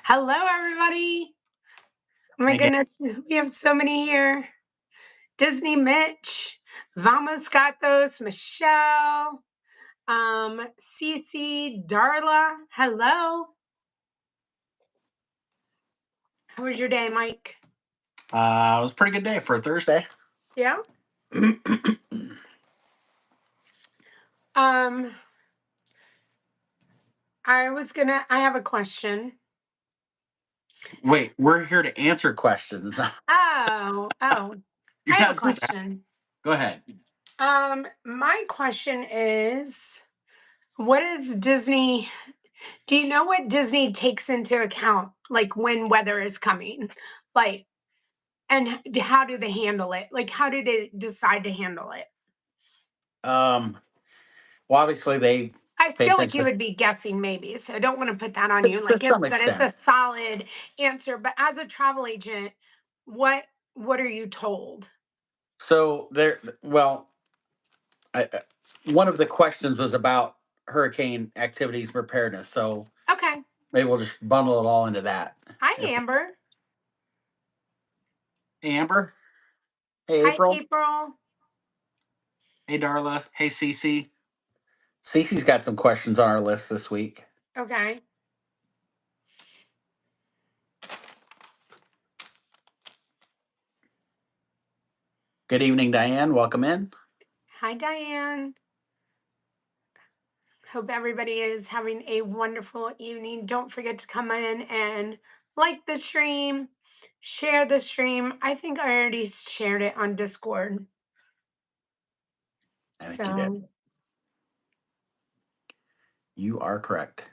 Hello, everybody. Oh my Hey, gang. goodness, we have so many here. Disney Mitch, Vamos Gatos, Michelle, Cece, Darla. Hello. How was your day, Mike? It was a pretty good day for a Thursday. Yeah. Um, I have a question. Wait, we're here to answer questions. Oh. I You're have a not supposed to. question. Go ahead. My question is, what is Disney? Do you know what Disney takes into account, like when weather is coming? Like, and how do they handle it? Like, how do they decide to handle it? Um, well, obviously they I pay feel like you attention would be guessing maybe, so I don't want to put that on you. to Like, some that it's a extent. solid answer. But as a travel agent, what what are you told? So well, one of the questions was about hurricane activities preparedness. So Okay. maybe we'll just bundle it all into that. Hi, If Amber. Hey, Amber. Hey, Hi, April. April. Hey, Darla. Hey, Cece. Cece's got some questions on our list this week. Okay. Good evening, Diane. Welcome in. Hi, Diane. Hope everybody is having a wonderful evening. Don't forget to come in and like the stream, share the stream. I think I already shared it on Discord. I think you did. So, You are correct.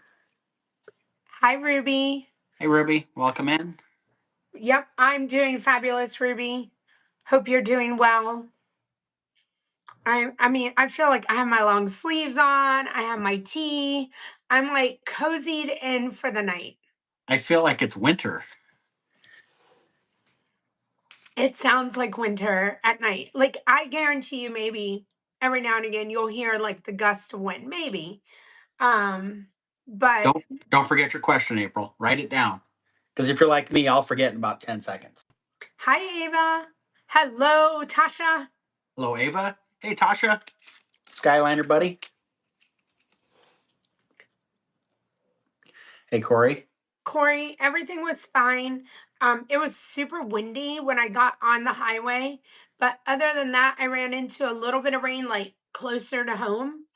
hi, Ruby. Hey, Ruby. Welcome in. Yep, I'm doing fabulous, Ruby. Hope you're doing well. I mean, I feel like I have my long sleeves on, I have my tea. I'm like cozied in for the night. I feel like it's winter. It sounds like winter at night. Like, I guarantee you, maybe every now and again you'll hear like the gust of wind, maybe. But Don't forget your question, April. Write it down. Because if you're like me, I'll forget in about 10 seconds. hi, Ava. Hello, Tasha. Hello, Ava. Hey, Tasha. Skyliner buddy. Hey, Corey. Corey, everything was fine. It was super windy when I got on the highway, but other than that, I ran into a little bit of rain like closer to home.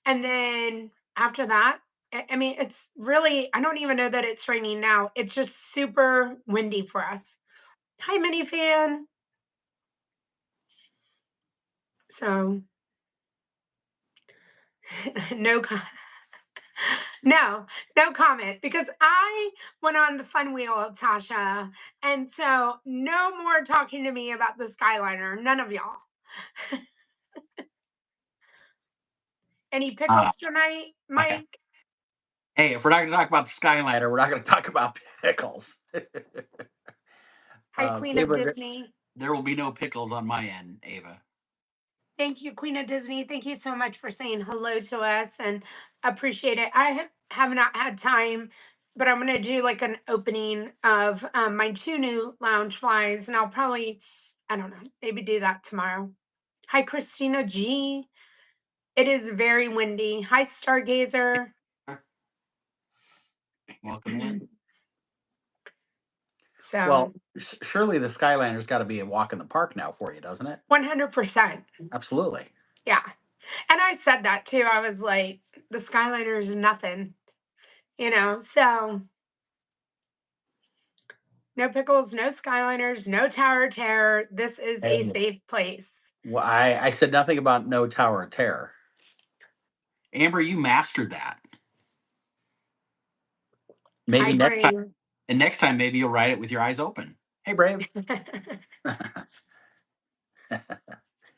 And then after that, I mean, it's really, I don't even know that it's raining now. It's just super windy for us. Hi, minifan. So, no, no, no comment because I went on the fun wheel, Tasha, and so no more talking to me about the Skyliner. None of y'all. Any Uh, pickles tonight, okay. Mike? Hey, if we're not going to talk about the Skyliner, we're not going to talk about pickles. Hi, Queen of Ava, Disney. there will be no pickles on my end, Ava. Thank you, Queen of Disney. Thank you so much for saying hello to us and appreciate it. I have not had time, but I'm going to do like an opening of my two new lounge flies, and I'll probably, I don't know, maybe do that tomorrow. Hi, Christina G. It is very windy. Hi, Stargazer. Welcome in. So Well, surely the Skyliner's got to be a walk in the park now for you, doesn't it? 100%. Absolutely. Yeah. And I said that too. I was like, the Skyliner is nothing. So no pickles, no Skyliners, no Tower of Terror. This is a Hey. safe place. Well, I said nothing about no Tower of Terror. Amber, you mastered that. Maybe Hi, next time. Brave. And next time, maybe you'll write it with your eyes open. Hey, Brave.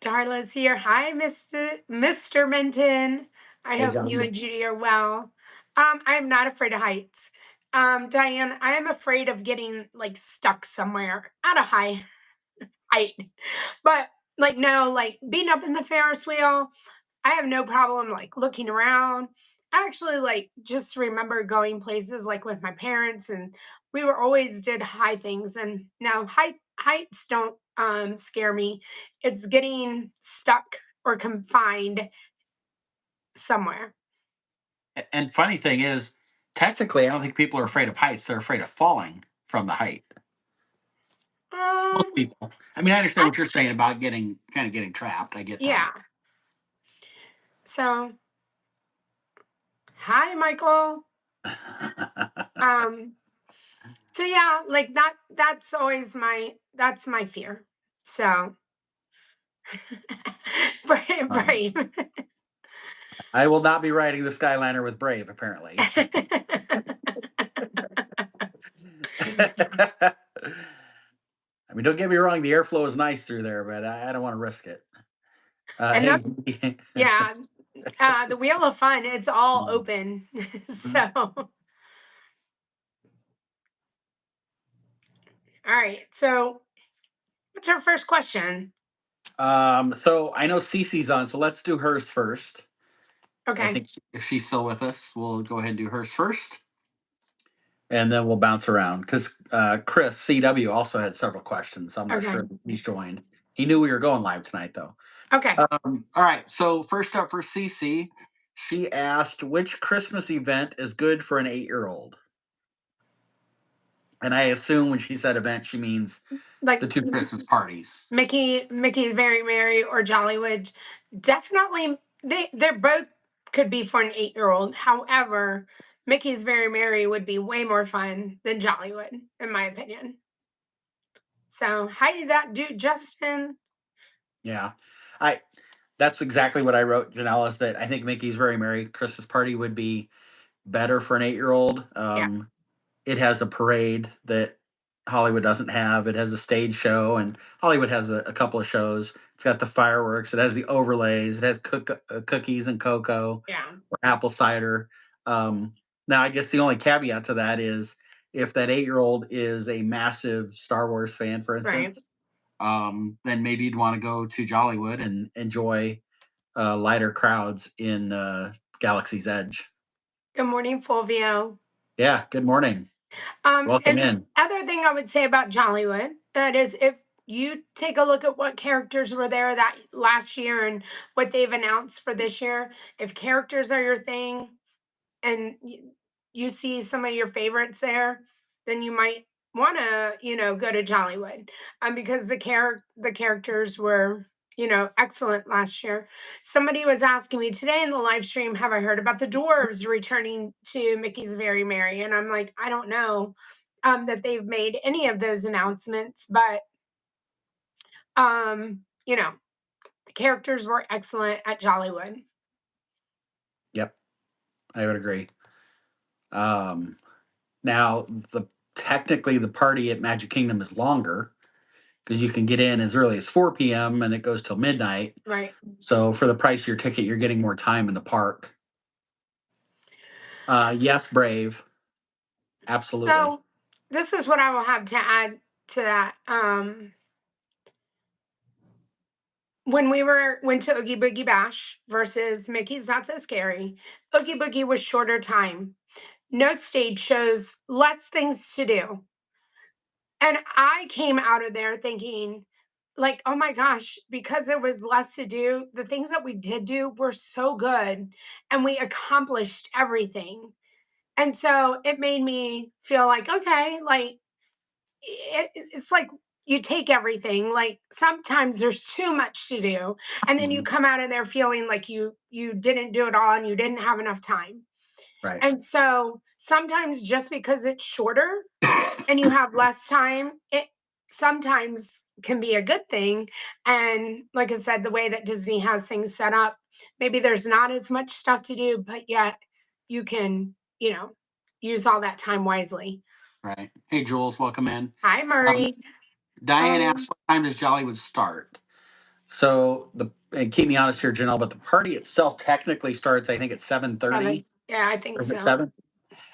Darla's here. Hi, Mr. Minton. I Hey, hope you John. and Judy are well. I'm not afraid of heights. Diane, I am afraid of getting like stuck somewhere at a high height. But like no, like being up in the Ferris wheel, I have no problem like looking around. I actually like just remember going places like with my parents, and we were always did high things. And now heights don't scare me. It's getting stuck or confined somewhere. And funny thing is, technically, I don't think people are afraid of heights. They're afraid of falling from the height. Most Um people. I mean, I understand I what you're saying about getting trapped. I get that. Yeah. So hi Michael. Um so yeah, like that's always that's my fear. So brave, Um, brave. I will not be riding the Skyliner with Brave, apparently. I mean, don't get me wrong, the airflow is nice through there, but I don't want to risk it. And Hey, that, yeah, the wheel of fun, it's all open. So, all right. So, what's our first question? so I know Cece's on, so let's do hers first. I Okay. think if she's still with us, we'll go ahead and do hers first, and then we'll bounce around because Chris CW also had several questions. So I'm not Okay. sure if he's joined. He knew we were going live tonight, though. Okay. All right. So first up for Cece, she asked which Christmas event is good for an 8-year-old, and I assume when she said event, she means Like the two Christmas parties. Mickey Very Merry or Jollywood. Definitely, they're both could be for an 8-year-old. However, Mickey's Very Merry would be way more fun than Jollywood, in my opinion. So, how did that do, Justin? Yeah, I. That's exactly what I wrote, Janelle. Is that I think Mickey's Very Merry Christmas Party would be better for an 8-year-old. Yeah. It has a parade that Hollywood doesn't have. It has a stage show, and Hollywood has a couple of shows. It's got the fireworks. It has the overlays. It has cookies and cocoa Yeah. or apple cider. Um, Now, I guess the only caveat to that is if that 8-year-old is a massive Star Wars fan, for Right. instance, then maybe you'd want to go to Jollywood and enjoy lighter crowds in Galaxy's Edge. Good morning, Fulvio. Yeah. Good morning. Welcome And the in. other thing I would say about Jollywood, that is, if you take a look at what characters were there that last year and what they've announced for this year, if characters are your thing, and you see some of your favorites there, then you might want to, go to Jollywood, because the characters were, excellent last year. Somebody was asking me today in the live stream, have I heard about the dwarves returning to Mickey's Very Merry? And I'm like, I don't know, that they've made any of those announcements, but the characters were excellent at Jollywood. Yep, I would agree. Um, Now, the technically the party at Magic Kingdom is longer because you can get in as early as 4 p.m. and it goes till midnight. Right. So for the price of your ticket, you're getting more time in the park. Yes, Brave, absolutely. So this is what I will have to add to that. When we went to Oogie Boogie Bash versus Mickey's Not So Scary, Oogie Boogie was shorter time, no stage shows, less things to do. And I came out of there thinking, like, oh my gosh, because there was less to do, the things that we did do were so good and we accomplished everything. And so it made me feel like, okay, like it's like you take everything, like sometimes there's too much to do, and then you Mhm. come out of there feeling like you didn't do it all and you didn't have enough time. Right. And so sometimes just because it's shorter and you have less time, it sometimes can be a good thing. And like I said, the way that Disney has things set up, maybe there's not as much stuff to do, but yet you can, use all that time wisely. Right. Hey, Jules, welcome in. Hi, Um, Murray. Diane um asked, "What time does Jollywood start?" So the and keep me honest here, Janelle, but the party itself technically starts, I think, at 7:30. 7. Yeah, I think Or is it so. 7?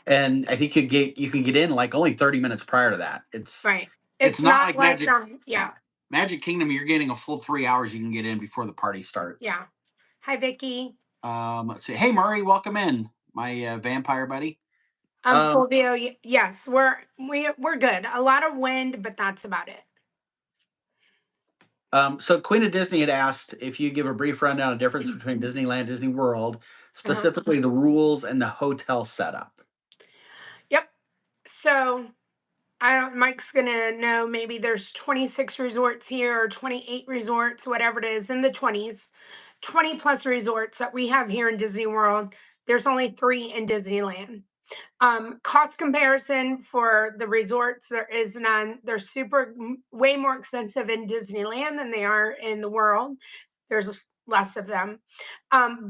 And I think you can get in like only 30 minutes prior to that. Right. It's It's not not like like, Magic. yeah, Yeah, Magic Kingdom. You're getting a full 3 hours. You can get in before the party starts. yeah. Hi, Vicky. Let's see. Hey, Murray, welcome in. my vampire buddy. Um, Fulvio, yes, we're good. A lot of wind, but that's about it. so Queen of Disney had asked if you give a brief rundown of difference between Disneyland and Disney World, Uh-huh. specifically the rules and the hotel setup. Yep. So I don't, Mike's gonna know maybe there's 26 resorts here or 28 resorts, whatever it is, in the 20s, 20 plus resorts that we have here in Disney World. There's only three in Disneyland. Cost comparison for the resorts, there is none. They're way more expensive in Disneyland than they are in the world. There's less of them.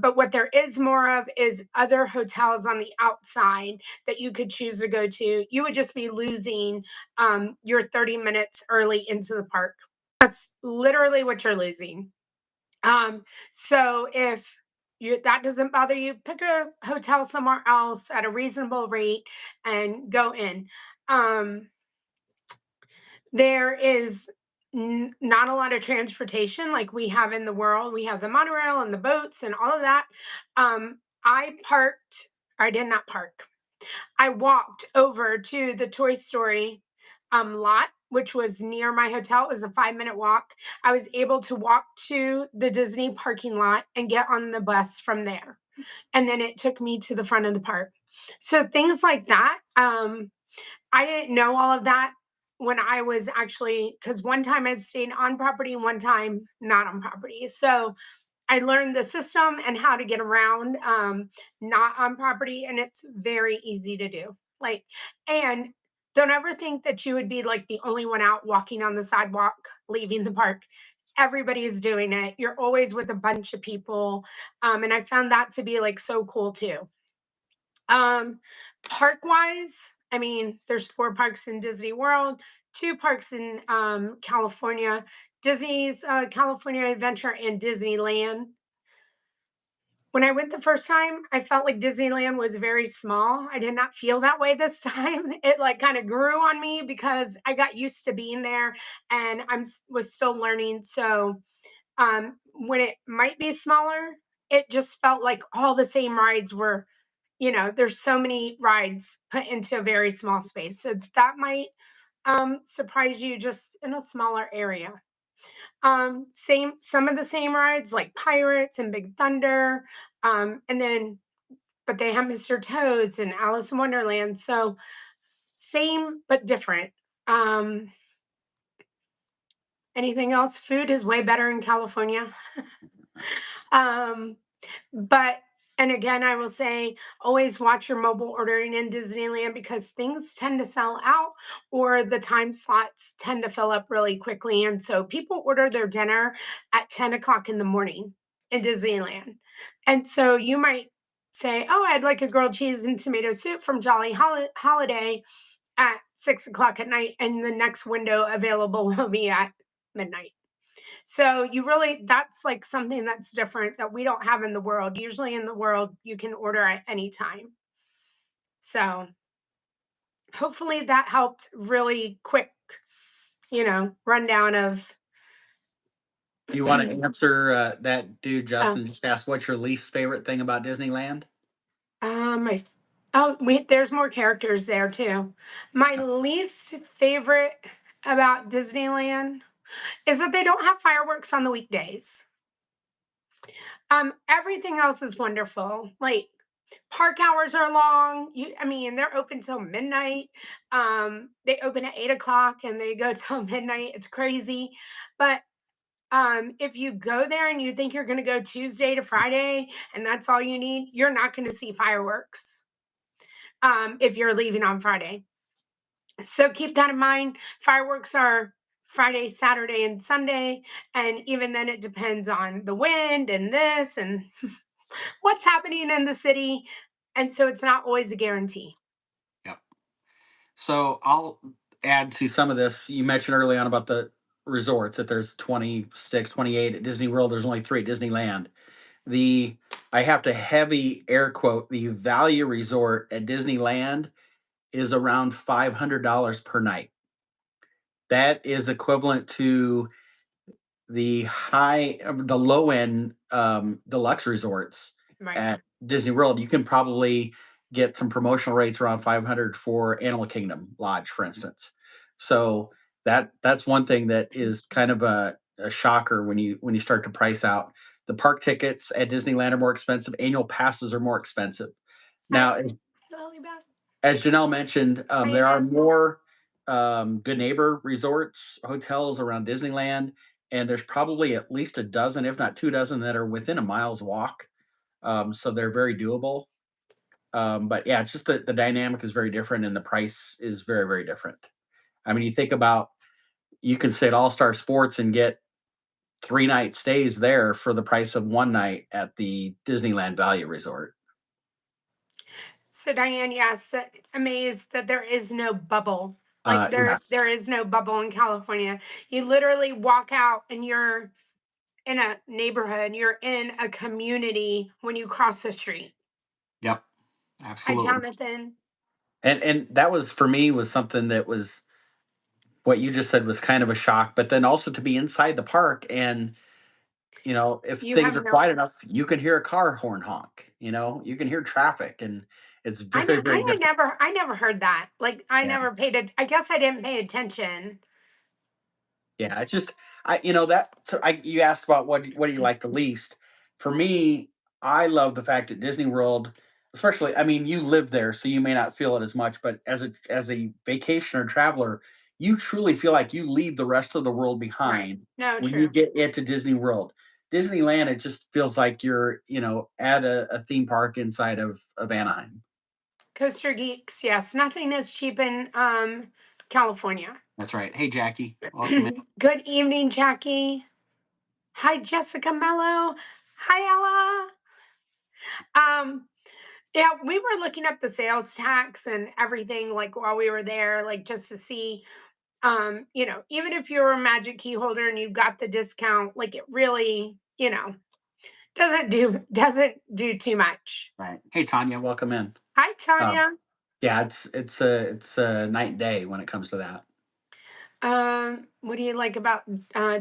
But what there is more of is other hotels on the outside that you could choose to go to. You would just be losing your 30 minutes early into the park. That's literally what you're losing. So if that doesn't bother you, pick a hotel somewhere else at a reasonable rate and go in. Um, there is not a lot of transportation like we have in the world. We have the monorail and the boats and all of that. I parked, I did not park. I walked over to the Toy Story lot, which was near my hotel. It was a 5-minute walk. I was able to walk to the Disney parking lot and get on the bus from there. And then it took me to the front of the park. So things like that. I didn't know all of that when I was actually, because one time I've stayed on property, one time not on property. So I learned the system and how to get around not on property, and it's very easy to do. Like, and don't ever think that you would be like the only one out walking on the sidewalk, leaving the park. Everybody is doing it. You're always with a bunch of people. And I found that to be like so cool too. Um, Park wise, I mean, there's 4 parks in Disney World, 2 parks in California. Disney's California Adventure and Disneyland. When I went the first time, I felt like Disneyland was very small. I did not feel that way this time. It like kind of grew on me because I got used to being there and was still learning. So when it might be smaller, it just felt like all the same rides were, there's so many rides put into a very small space. So that might surprise you just in a smaller area. Same some of the same rides like Pirates and Big Thunder. And then but they have Mr. Toads and Alice in Wonderland. So same but different. Um, Anything else? Food is way better in California. um, But and again, I will say always watch your mobile ordering in Disneyland because things tend to sell out or the time slots tend to fill up really quickly. And so people order their dinner at 10 o'clock in the morning in Disneyland. And so you might say, oh, I'd like a grilled cheese and tomato soup from Jolly Holiday at 6 o'clock at night. And the next window available will be at midnight. So you really that's like something that's different that we don't have in the world. Usually in the world you can order at any time. So hopefully that helped really quick, rundown of You want to answer that dude, uh, Justin? Just asked what's your least favorite thing about Disneyland? my oh there's more characters there too. My least favorite about Disneyland is that they don't have fireworks on the weekdays. Everything else is wonderful. Like park hours are long. I mean, they're open till midnight. They open at 8 o'clock and they go till midnight. It's crazy. But if you go there and you think you're going to go Tuesday to Friday and that's all you need, you're not going to see fireworks if you're leaving on Friday. So keep that in mind. Fireworks are Friday, Saturday, and Sunday. And even then, it depends on the wind and this and what's happening in the city. And so it's not always a guarantee. Yep. So I'll add to some of this. You mentioned early on about the resorts that there's 26, 28 at Disney World. There's only 3 at Disneyland. The I have to heavy air quote the value resort at Disneyland is around $500 per night. That is equivalent to the low end deluxe resorts Right. at Disney World, you can probably get some promotional rates around 500 for Animal Kingdom Lodge, for instance. So that's one thing that is kind of a shocker when you start to price out. The park tickets at Disneyland are more expensive. Annual passes are more expensive. Hi, Now, Lily Beth. as Janelle mentioned, How you there are doing? more Good Neighbor resorts, hotels around Disneyland, and there's probably at least a dozen, if not 2 dozen, that are within a mile's walk. So they're very doable. But yeah, it's just the dynamic is very different, and the price is very, very different. I mean, you think about you can stay at All Star Sports and get 3 night stays there for the price of one night at the Disneyland Value Resort. So Diane, yes, amazed that there is no bubble. Like there Yes. is no bubble in California. You literally walk out and you're in a neighborhood, you're in a community when you cross the street. Yep. Hi, Absolutely. Jonathan. And that was for me was something that was what you just said was kind of a shock, but then also to be inside the park and if You things have are no. quiet enough, you can hear a car horn honk, you can hear traffic and it's I very, know. very different. I never heard that. Like I Yeah. never paid it. I guess I didn't pay attention. Yeah, it's just that so you asked about what do you like the least. For me, I love the fact that Disney World, especially, I mean, you live there, so you may not feel it as much, but as a vacationer traveler, you truly feel like you leave the rest of the world Right. behind No, when you true. get into Disney World. Disneyland, it just feels like you're, at a theme park inside of Anaheim. Coaster geeks. Yes, nothing is cheap in California. That's right. Hey, Jackie, welcome in. Good evening, Jackie. Hi, Jessica Mello. Hi, Ella. Yeah, we were looking up the sales tax and everything like while we were there, like just to see, even if you're a magic key holder and you got the discount, like it really, doesn't do too much. Right. Hey, Tanya, welcome in. Hi, Um, Tanya. Yeah, it's a night and day when it comes to that. What do you like about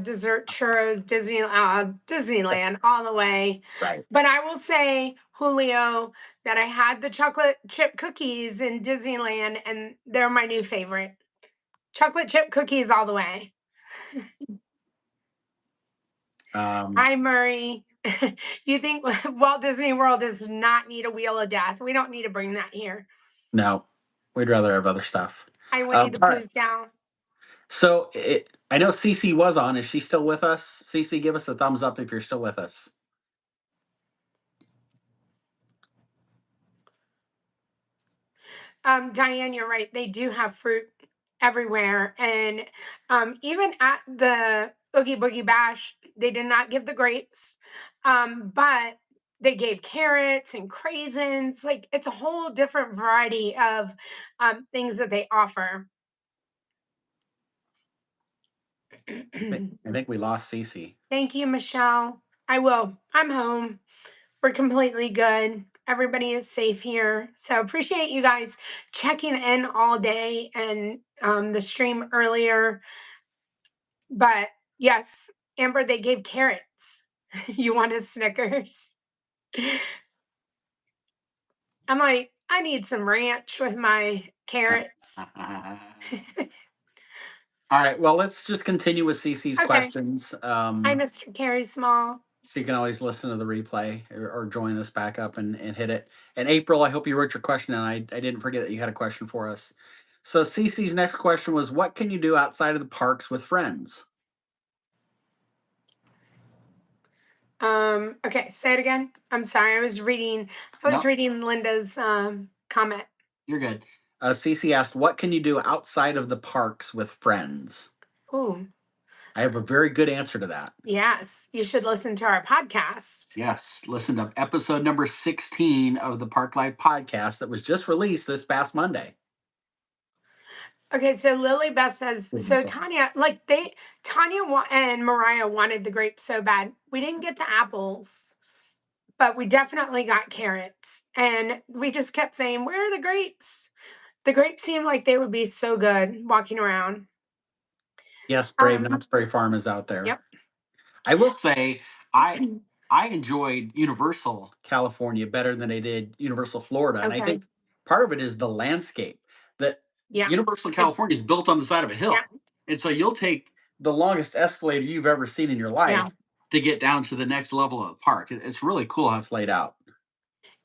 dessert churros? Disneyland all the way. Right. But I will say, Julio, that I had the chocolate chip cookies in Disneyland, and they're my new favorite. Chocolate chip cookies all the way. Um, Hi, Murray. You think Walt Disney World does not need a wheel of death? We don't need to bring that here. no, we'd rather have other stuff. Hi, Winnie the All right. Pooh's down. So I know Cece was on. Is she still with us? Cece, give us a thumbs up if you're still with us. Diane, you're right. They do have fruit everywhere. And even at the Oogie Boogie Bash, they did not give the grapes, but they gave carrots and craisins. Like it's a whole different variety of things that they offer. I think we lost Cece. Thank you, Michelle. I will. I'm home. We're completely good. Everybody is safe here. So appreciate you guys checking in all day and the stream earlier. But yes, Amber, they gave carrots. You want a Snickers? I'm like, I need some ranch with my carrots. All right. Well, let's just continue with Cece's Okay. questions. Hi, Mr. Carrie Small. She can always listen to the replay or join us back up and hit it. And April, I hope you wrote your question and I didn't forget that you had a question for us. So Cece's next question was, what can you do outside of the parks with friends? Okay, say it again. I'm sorry. I was No, reading Linda's comment. you're good. Cece asked, what can you do outside of the parks with friends? Oh, I have a very good answer to that. yes. You should listen to our podcast. Yes, listen to episode number 16 of the Park Life podcast that was just released this past Monday. Okay, so Lily Beth says, so Tanya, and Mariah wanted the grapes so bad. We didn't get the apples, but we definitely got carrots. And we just kept saying, where are the grapes? The grapes seemed like they would be so good walking around. Yes, Brave Um, Knott's Berry Farm is out there. yep. I will say, I I enjoyed Universal California better than I did Universal Florida, and I Okay. think part of it is the landscape. That Yeah. Universal It's California is built on the side of a yeah. hill, and so you'll take the longest escalator you've ever seen in your Yeah. life to get down to the next level of the park. It's really cool how it's laid out.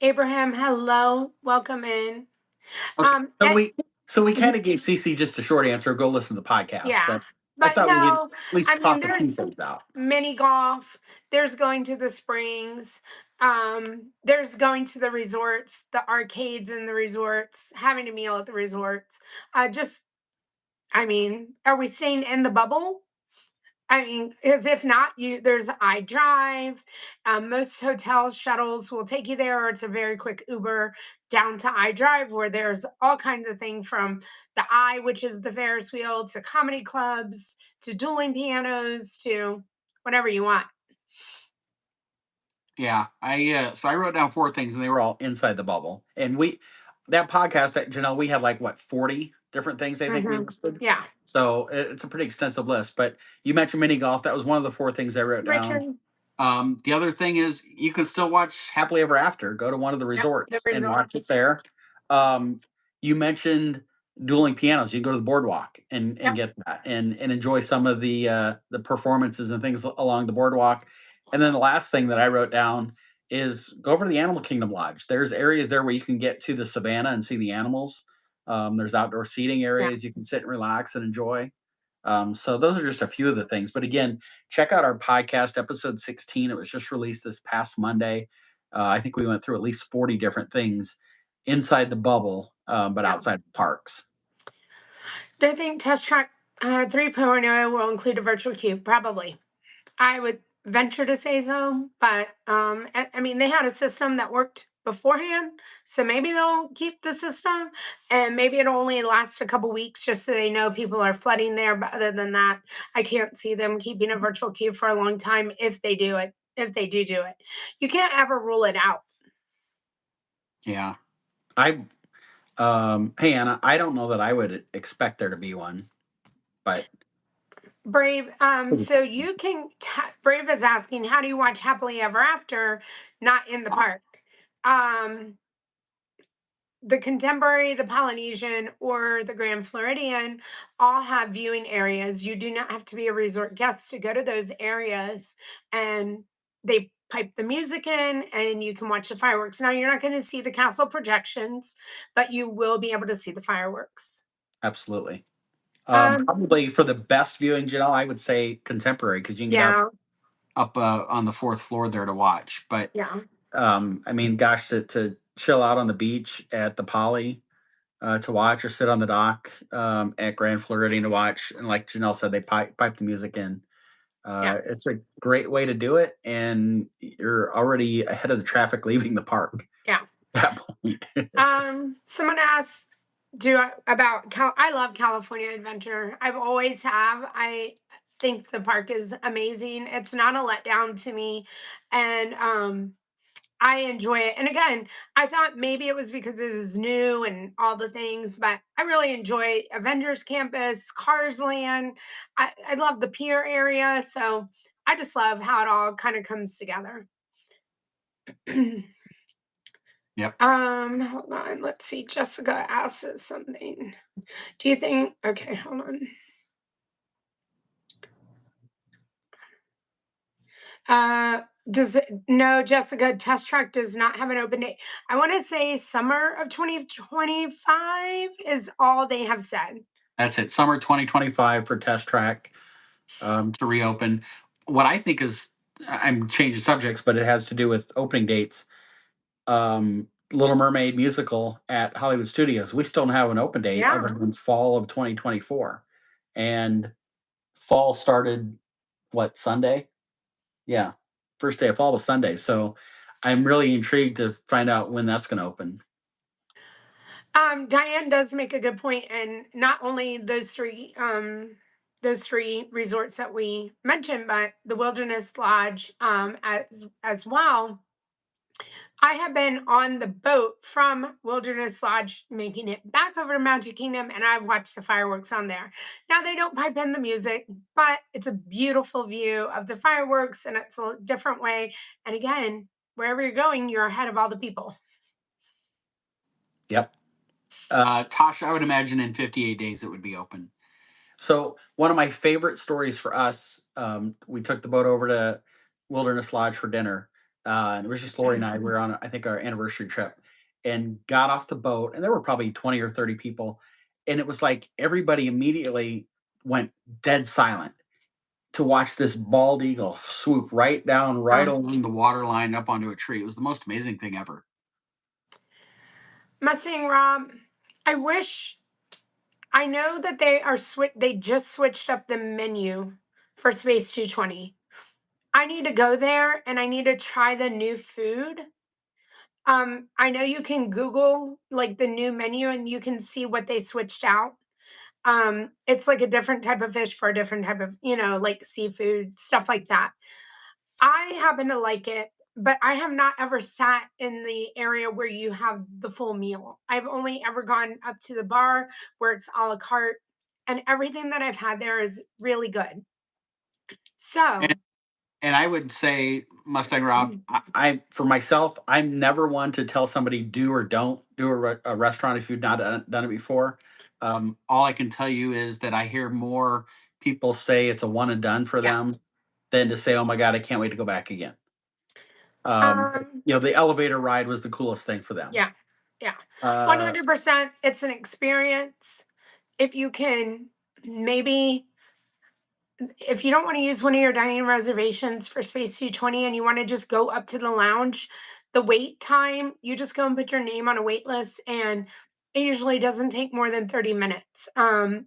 Abraham, hello. Welcome in. Okay, Um so and, we kind of gave CC just a short answer. Go listen to the podcast, yeah. but I But thought we'd at no, I least mean toss a few there's things out. mini golf, there's going to the springs, there's going to the resorts, the arcades in the resorts, having a meal at the resorts. Just I mean, are we staying in the bubble? I mean, as if not, you there's iDrive. Most hotel shuttles will take you there, or it's a very quick Uber down to iDrive, where there's all kinds of things from the I, which is the Ferris wheel, to comedy clubs, to dueling pianos, to whatever you want. Yeah, I wrote down four things, and they were all inside the bubble. And we that podcast, Janelle, we had like what 40 different things I think we Hmm. listed. Yeah, So it's a pretty extensive list. But you mentioned mini golf. That was one of the four things I wrote down. Richard. The other thing is you can still watch Happily Ever After. Go to one of the Yep, the resorts and watch it resorts. there. You mentioned dueling pianos. You can go to the boardwalk and Yep, get that and enjoy some of the performances and things along the boardwalk. And then the last thing that I wrote down is go over to the Animal Kingdom Lodge. There's areas there where you can get to the savannah and see the animals. There's outdoor seating yeah, areas you can sit and relax and enjoy. So those are just a few of the things. But again, check out our podcast, episode 16. It was just released this past Monday. I think we went through at least 40 different things inside the bubble, but yeah. outside the parks. Do I think Test Track 3.0 will include a virtual queue? Probably. I would venture to say so, but I mean, they had a system that worked beforehand, so maybe they'll keep the system, and maybe it'll only last a couple weeks just so they know people are flooding there. But other than that, I can't see them keeping a virtual queue for a long time if they do it. If they do it, you can't ever rule it out. Yeah. I Hey Anna, I don't know that I would expect there to be one, but Brave, so you can. Brave is asking, how do you watch Happily Ever After, not in the park? Um, the Contemporary, the Polynesian, or the Grand Floridian all have viewing areas. You do not have to be a resort guest to go to those areas, and they pipe the music in, and you can watch the fireworks. Now, you're not going to see the castle projections, but you will be able to see the fireworks. absolutely. Um, Probably for the best viewing, Janelle, I would say contemporary because you can get yeah, up on the fourth floor there to watch. But yeah, I mean, gosh, to chill out on the beach at the Poly to watch, or sit on the dock at Grand Floridian to watch, and like Janelle said, they pipe the music in. yeah, It's a great way to do it, and you're already ahead of the traffic leaving the park yeah. at that point. Someone asked, I love California Adventure. I've always have. I think the park is amazing. It's not a letdown to me, and I enjoy it. And again, I thought maybe it was because it was new and all the things, but I really enjoy Avengers Campus, Cars Land. I love the pier area, so I just love how it all kind of comes together. Yep. Hold on. Let's see. Jessica asked us something. Do you think? Okay, hold on. Uh, no, Jessica, Test Track does not have an open date. I want to say summer of 2025 is all they have said. That's it. Summer 2025 for Test Track to reopen. What I think is, I'm changing subjects, but it has to do with opening dates. Little Mermaid musical at Hollywood Studios. We still don't have an open date other Yeah. than fall of 2024. And fall started what, Sunday? Yeah. First day of fall was Sunday. So I'm really intrigued to find out when that's going to open. Diane does make a good point, and not only those three resorts that we mentioned, but the Wilderness Lodge as well. I have been on the boat from Wilderness Lodge, making it back over to Magic Kingdom, and I've watched the fireworks on there. Now, they don't pipe in the music, but it's a beautiful view of the fireworks, and it's a different way. And again, wherever you're going, you're ahead of all the people. Yep. Tosh, I would imagine in 58 days it would be open. So one of my favorite stories for us, we took the boat over to Wilderness Lodge for dinner, and it was just Lori and I. We were on, I think, our anniversary trip, and got off the boat, and there were probably 20 or 30 people, and it was like everybody immediately went dead silent to watch this bald eagle swoop right down, right Um, along the water line up onto a tree. It was the most amazing thing ever. Mustang Rob, I wish I know that they just switched up the menu for Space 220. I need to go there and I need to try the new food. I know you can Google like the new menu and you can see what they switched out. It's like a different type of fish for a different type of, like seafood, stuff like that. I happen to like it, but I have not ever sat in the area where you have the full meal. I've only ever gone up to the bar where it's a la carte, and everything that I've had there is really good. And So, And I would say, Mustang Rob, I for myself, I'm never one to tell somebody do or don't do a restaurant if you've not done it before. All I can tell you is that I hear more people say it's a one and done for yeah. them than to say, "Oh my god, I can't wait to go back again." Um, The elevator ride was the coolest thing for them. yeah. Yeah. Uh, 100%, it's an experience. If you can maybe if you don't want to use one of your dining reservations for Space 220 and you want to just go up to the lounge, the wait time, you just go and put your name on a wait list, and it usually doesn't take more than 30 minutes.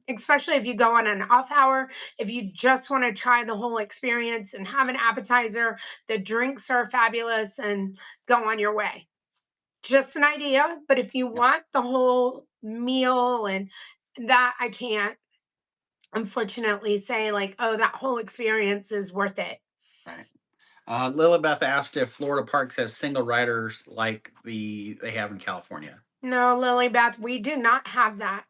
Especially if you go on an off hour, if you just want to try the whole experience and have an appetizer, the drinks are fabulous, and go on your way. Just an idea, but if you yep, want the whole meal and that, I can't unfortunately say like, "Oh, that whole experience is worth it." right. Lilibeth asked if Florida parks have single riders like they have in California. No, Lilybeth, we do not have that.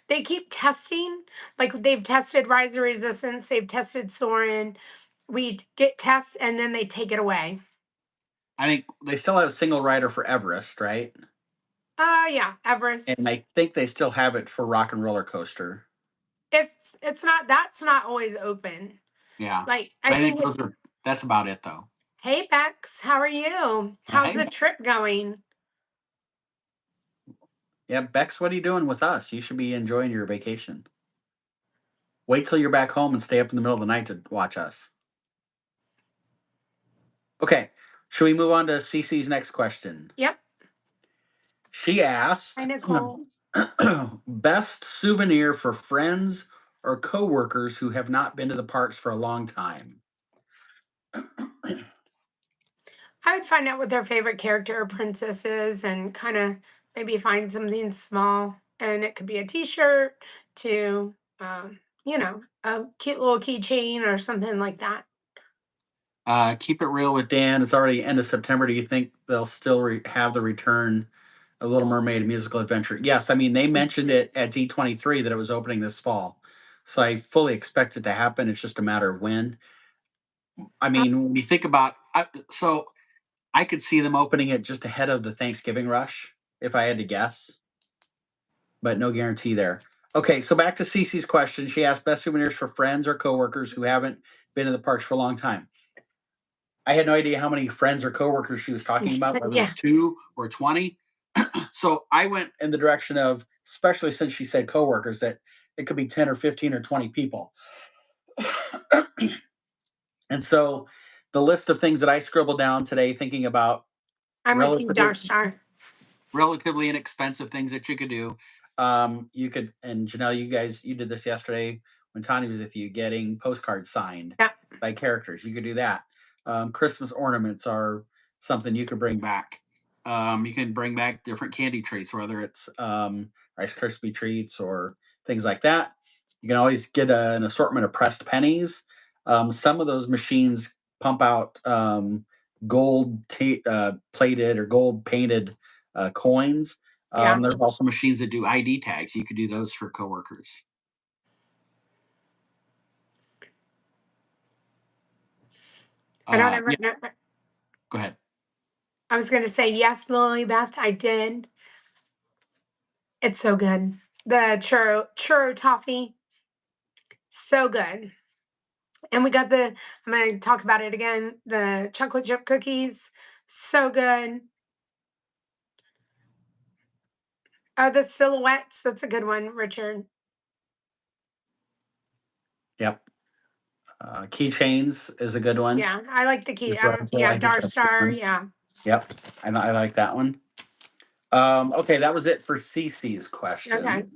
They keep testing, like they've tested riser resistance, they've tested Soarin'. We get tests and then they take it away. I think they still have single rider for Everest, right? Yeah, And Everest. I think they still have it for Rock and Roller Coaster. If it's not, that's not always open. Yeah. Like I But I think think it, that's about it though. hey Bex, how are you? How's Hey, the trip going? yeah, Bex, what are you doing with us? You should be enjoying your vacation. Wait till you're back home and stay up in the middle of the night to watch us. Okay. Should we move on to Cece's next question? Yep. She Hi asked Nicole. best souvenir for friends or coworkers who have not been to the parks for a long time. I would find out what their favorite character or princess is and kind of maybe find something small. And it could be a t shirt to, a cute little keychain or something like that. Keep it real with Dan. It's already end of September. Do you think they'll still have the return of Little Mermaid musical adventure? Yes. I mean, they mentioned it at D23 that it was opening this fall. So I fully expect it to happen. It's just a matter of when. I Uh, mean, when you think about so I could see them opening it just ahead of the Thanksgiving rush, if I had to guess, but no guarantee there. Okay, so back to Cece's question. She asked best souvenirs for friends or coworkers who haven't been to the parks for a long time. I had no idea how many friends or coworkers she was talking about, whether it yeah. was 2 or 20. So I went in the direction of, especially since she said coworkers, that it could be 10 or 15 or 20 people. And so the list of things that I scribbled down today, thinking about I'm a team relatively Dark Star. relatively inexpensive things that you could do. You could, and Janelle, you did this yesterday when Tanya was with you, getting postcards signed Yeah. by characters. You could do that. Christmas ornaments are something you could bring back. You can bring back different candy treats, whether it's Rice Krispie treats or things like that. You can always get an assortment of pressed pennies. Some of those machines pump out plated or gold painted coins. Yeah. There's also machines that do ID tags. You could do those for coworkers. I don't ever Yeah, know. go ahead. I was going to say, yes, Lily Beth, I did. It's so good. The churro toffee, so good. And we got I'm going to talk about it again. The chocolate chip cookies, so good. The silhouettes, that's a good one, Richard. Yep. Keychains is a good one. Yeah, I like the key. Is rental. Yeah, I think Dar that's a good Star. one. Yeah. Yep. I like that one. Okay, that was it for Cece's Okay. question.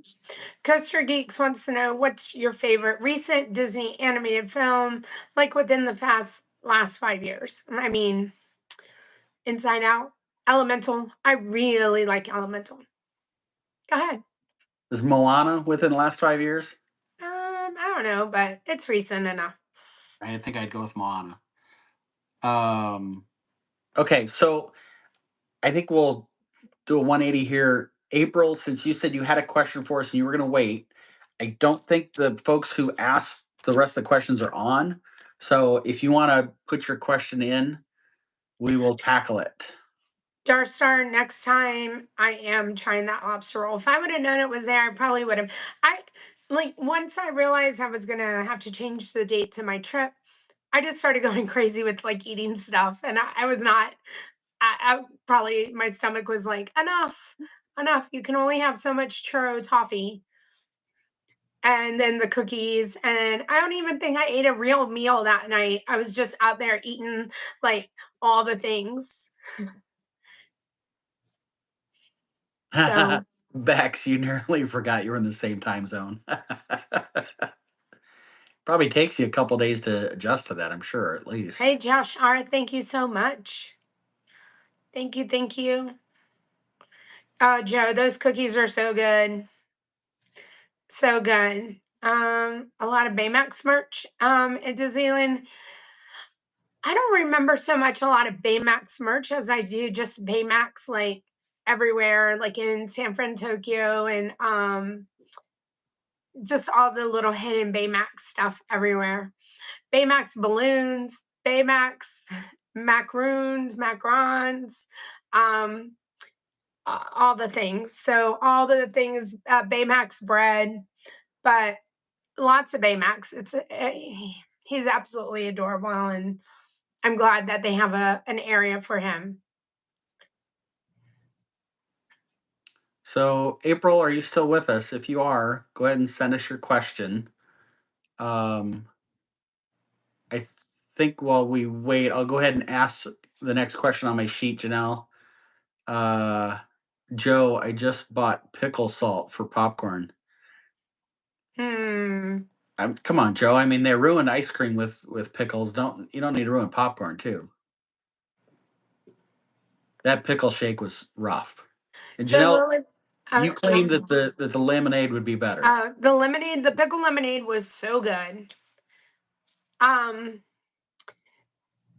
Coaster Geeks wants to know what's your favorite recent Disney animated film, like within the last 5 years. I mean, Inside Out, Elemental. I really like Elemental. Go ahead. Is Moana within the last 5 years? I don't know, but it's recent enough. I think I'd go with Moana. Um, okay, so I think we'll do a 180 here. April, since you said you had a question for us and you were going to wait, I don't think the folks who asked the rest of the questions are on. So if you want to put your question in, we will tackle it. Dar Star, next time I am trying that lobster roll. If I would have known it was there, I probably would have. I like once I realized I was gonna have to change the date to my trip, I just started going crazy with like eating stuff, and I was not. I probably my stomach was like enough, enough. You can only have so much churro toffee, and then the cookies, and I don't even think I ate a real meal that night. I was just out there eating like all the things. So, Bex, you nearly forgot you were in the same time zone. Probably takes you a couple days to adjust to that, I'm sure, at least. hey Josh R, thank you so much. Thank you, thank you. Joe, those cookies are so good. So good. A lot of Baymax merch at Disneyland. I don't remember so much a lot of Baymax merch as I do just Baymax like everywhere, like in San Fran, Tokyo, and just all the little hidden Baymax stuff everywhere. Baymax balloons, Baymax macaroons, macarons, um, all the things. So all the things, Baymax bread, but lots of Baymax. He's absolutely adorable, and I'm glad that they have an area for him. So, April, are you still with us? If you are, go ahead and send us your question. Um, I think while we wait, I'll go ahead and ask the next question on my sheet, Janelle. Uh, Joe, I just bought pickle salt for popcorn. Hmm. Come on, Joe. I mean, they ruined ice cream with pickles. You don't need to ruin popcorn too. That pickle shake was rough. And So Janelle, Lily, you claimed that the lemonade would be better. the lemonade, the pickle lemonade was so good. Um,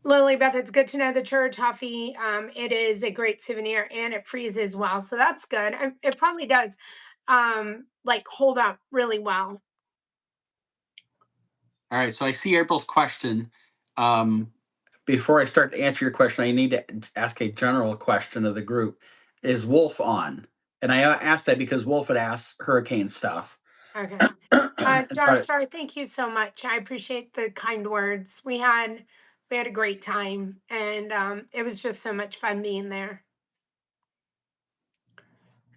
Lily Beth, it's good to know the churro toffee. It is a great souvenir and it freezes well, so that's good. It probably does, like hold up really well. All right, so I see April's question. Um, Before I start to answer your question, I need to ask a general question of the group. Is Wolf on? And I asked that because Wolf had asked hurricane stuff. Okay. And so Darstar, thank you so much. I appreciate the kind words. We had a great time, and it was just so much fun being there.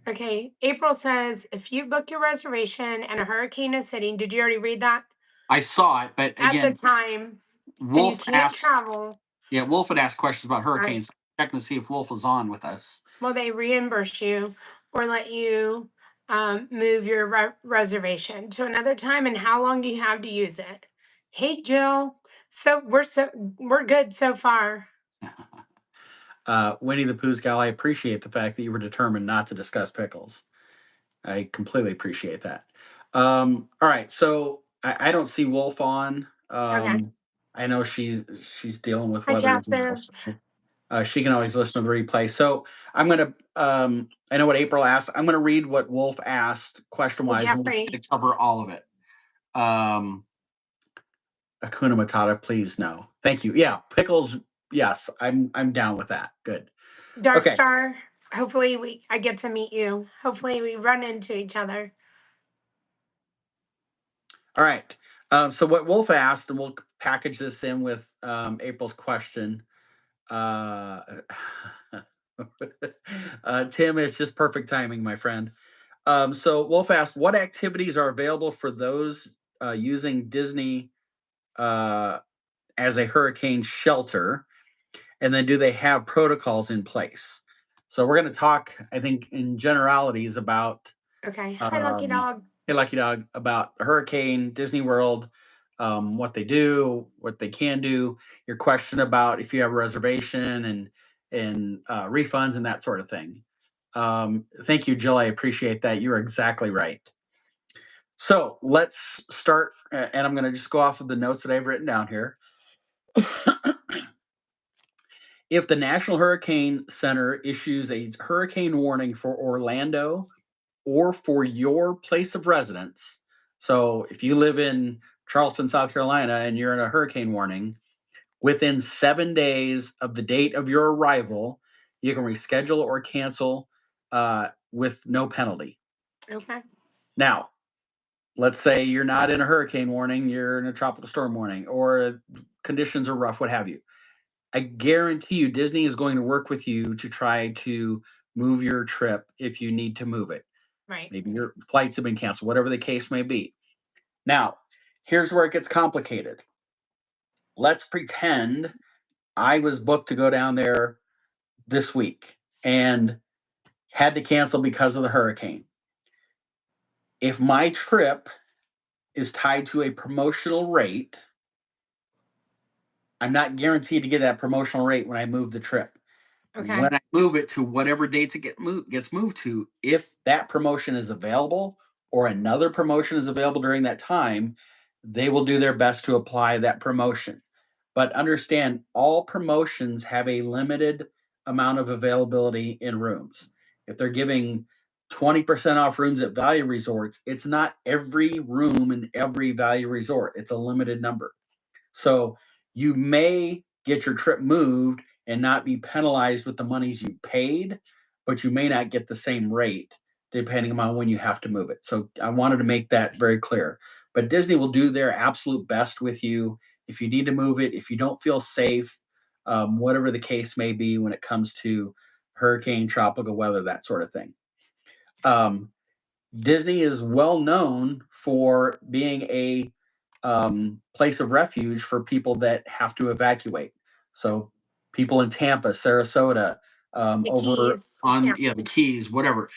Okay, April says if you book your reservation and a hurricane is hitting, did you already read that? I saw it, but At the again, time, and you Wolf can't asked. travel, Yeah, Wolf had asked questions about all right, hurricanes. Checking to see if Wolf was on with us. will they reimburse you or let you move your reservation to another time? And how long do you have to use it? Hey, Jill. So we're good so far. Winnie the Pooh's gal, I appreciate the fact that you were determined not to discuss pickles. I completely appreciate that. All right, so I don't see Wolf on. Okay. I know she's dealing with Hi, weather as Justin. well. She can always listen to the replay. So I'm gonna. I know what April asked. I'm gonna read what Wolf asked question Well, wise, and we'll Jeffrey, cover all of it. Um, Akuna Matata, please no. Thank you. Yeah, pickles. Yes, I'm down with that. Good. Dark Okay. Star, hopefully I get to meet you. Hopefully we run into each other. All right. So what Wolf asked, and we'll package this in with April's question. Uh, Tim, it's just perfect timing, my friend. So Wolf asked, what activities are available for those using Disney uh, as a hurricane shelter? And then do they have protocols in place? So we're going to talk, I think, in generalities about Okay. Hi, Lucky um, Dog. Hey Lucky Dog, about Hurricane, Disney World, what they do, what they can do. Your question about if you have a reservation and refunds and that sort of thing. Thank you, Jill. I appreciate that. You're exactly right. So let's start, and I'm going to just go off of the notes that I've written down here. If the National Hurricane Center issues a hurricane warning for Orlando or for your place of residence, so if you live in Charleston, South Carolina, and you're in a hurricane warning, within 7 days of the date of your arrival, you can reschedule or cancel with no penalty. Okay. Now, let's say you're not in a hurricane warning, you're in a tropical storm warning, or conditions are rough, what have you. I guarantee you, Disney is going to work with you to try to move your trip if you need to move it. Right. Maybe your flights have been canceled, whatever the case may be. Now, here's where it gets complicated. Let's pretend I was booked to go down there this week and had to cancel because of the hurricane. If my trip is tied to a promotional rate, I'm not guaranteed to get that promotional rate when I move the trip. Okay. When I move it to whatever dates it gets moved to, if that promotion is available or another promotion is available during that time, they will do their best to apply that promotion. But understand, all promotions have a limited amount of availability in rooms. If they're giving 20% off rooms at value resorts, it's not every room in every value resort. It's a limited number. So you may get your trip moved and not be penalized with the monies you paid, but you may not get the same rate depending on when you have to move it. So I wanted to make that very clear. But Disney will do their absolute best with you if you need to move it, if you don't feel safe, whatever the case may be when it comes to hurricane, tropical weather, that sort of thing. Um, Disney is well known for being a place of refuge for people that have to evacuate. So people in Tampa, Sarasota, The over keys. on Yeah. the Keys, whatever.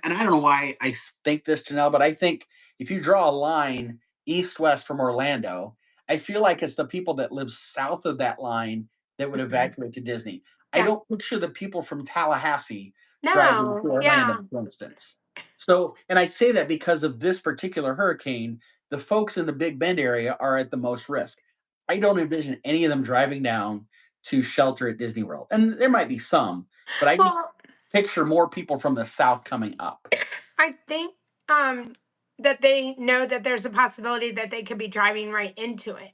And I don't know why I think this, Janelle, but I think if you draw a line east west from Orlando, I feel like it's the people that live south of that line that would Mhm. evacuate to Disney. I Yeah. don't picture the people from Tallahassee driving to No. Orlando, Yeah. for instance. So, and I say that because of this particular hurricane, the folks in the Big Bend area are at the most risk. I don't envision any of them driving down to shelter at Disney World. And there might be some, but I just Well, picture more people from the south coming up. I think um that they know that there's a possibility that they could be driving right into it.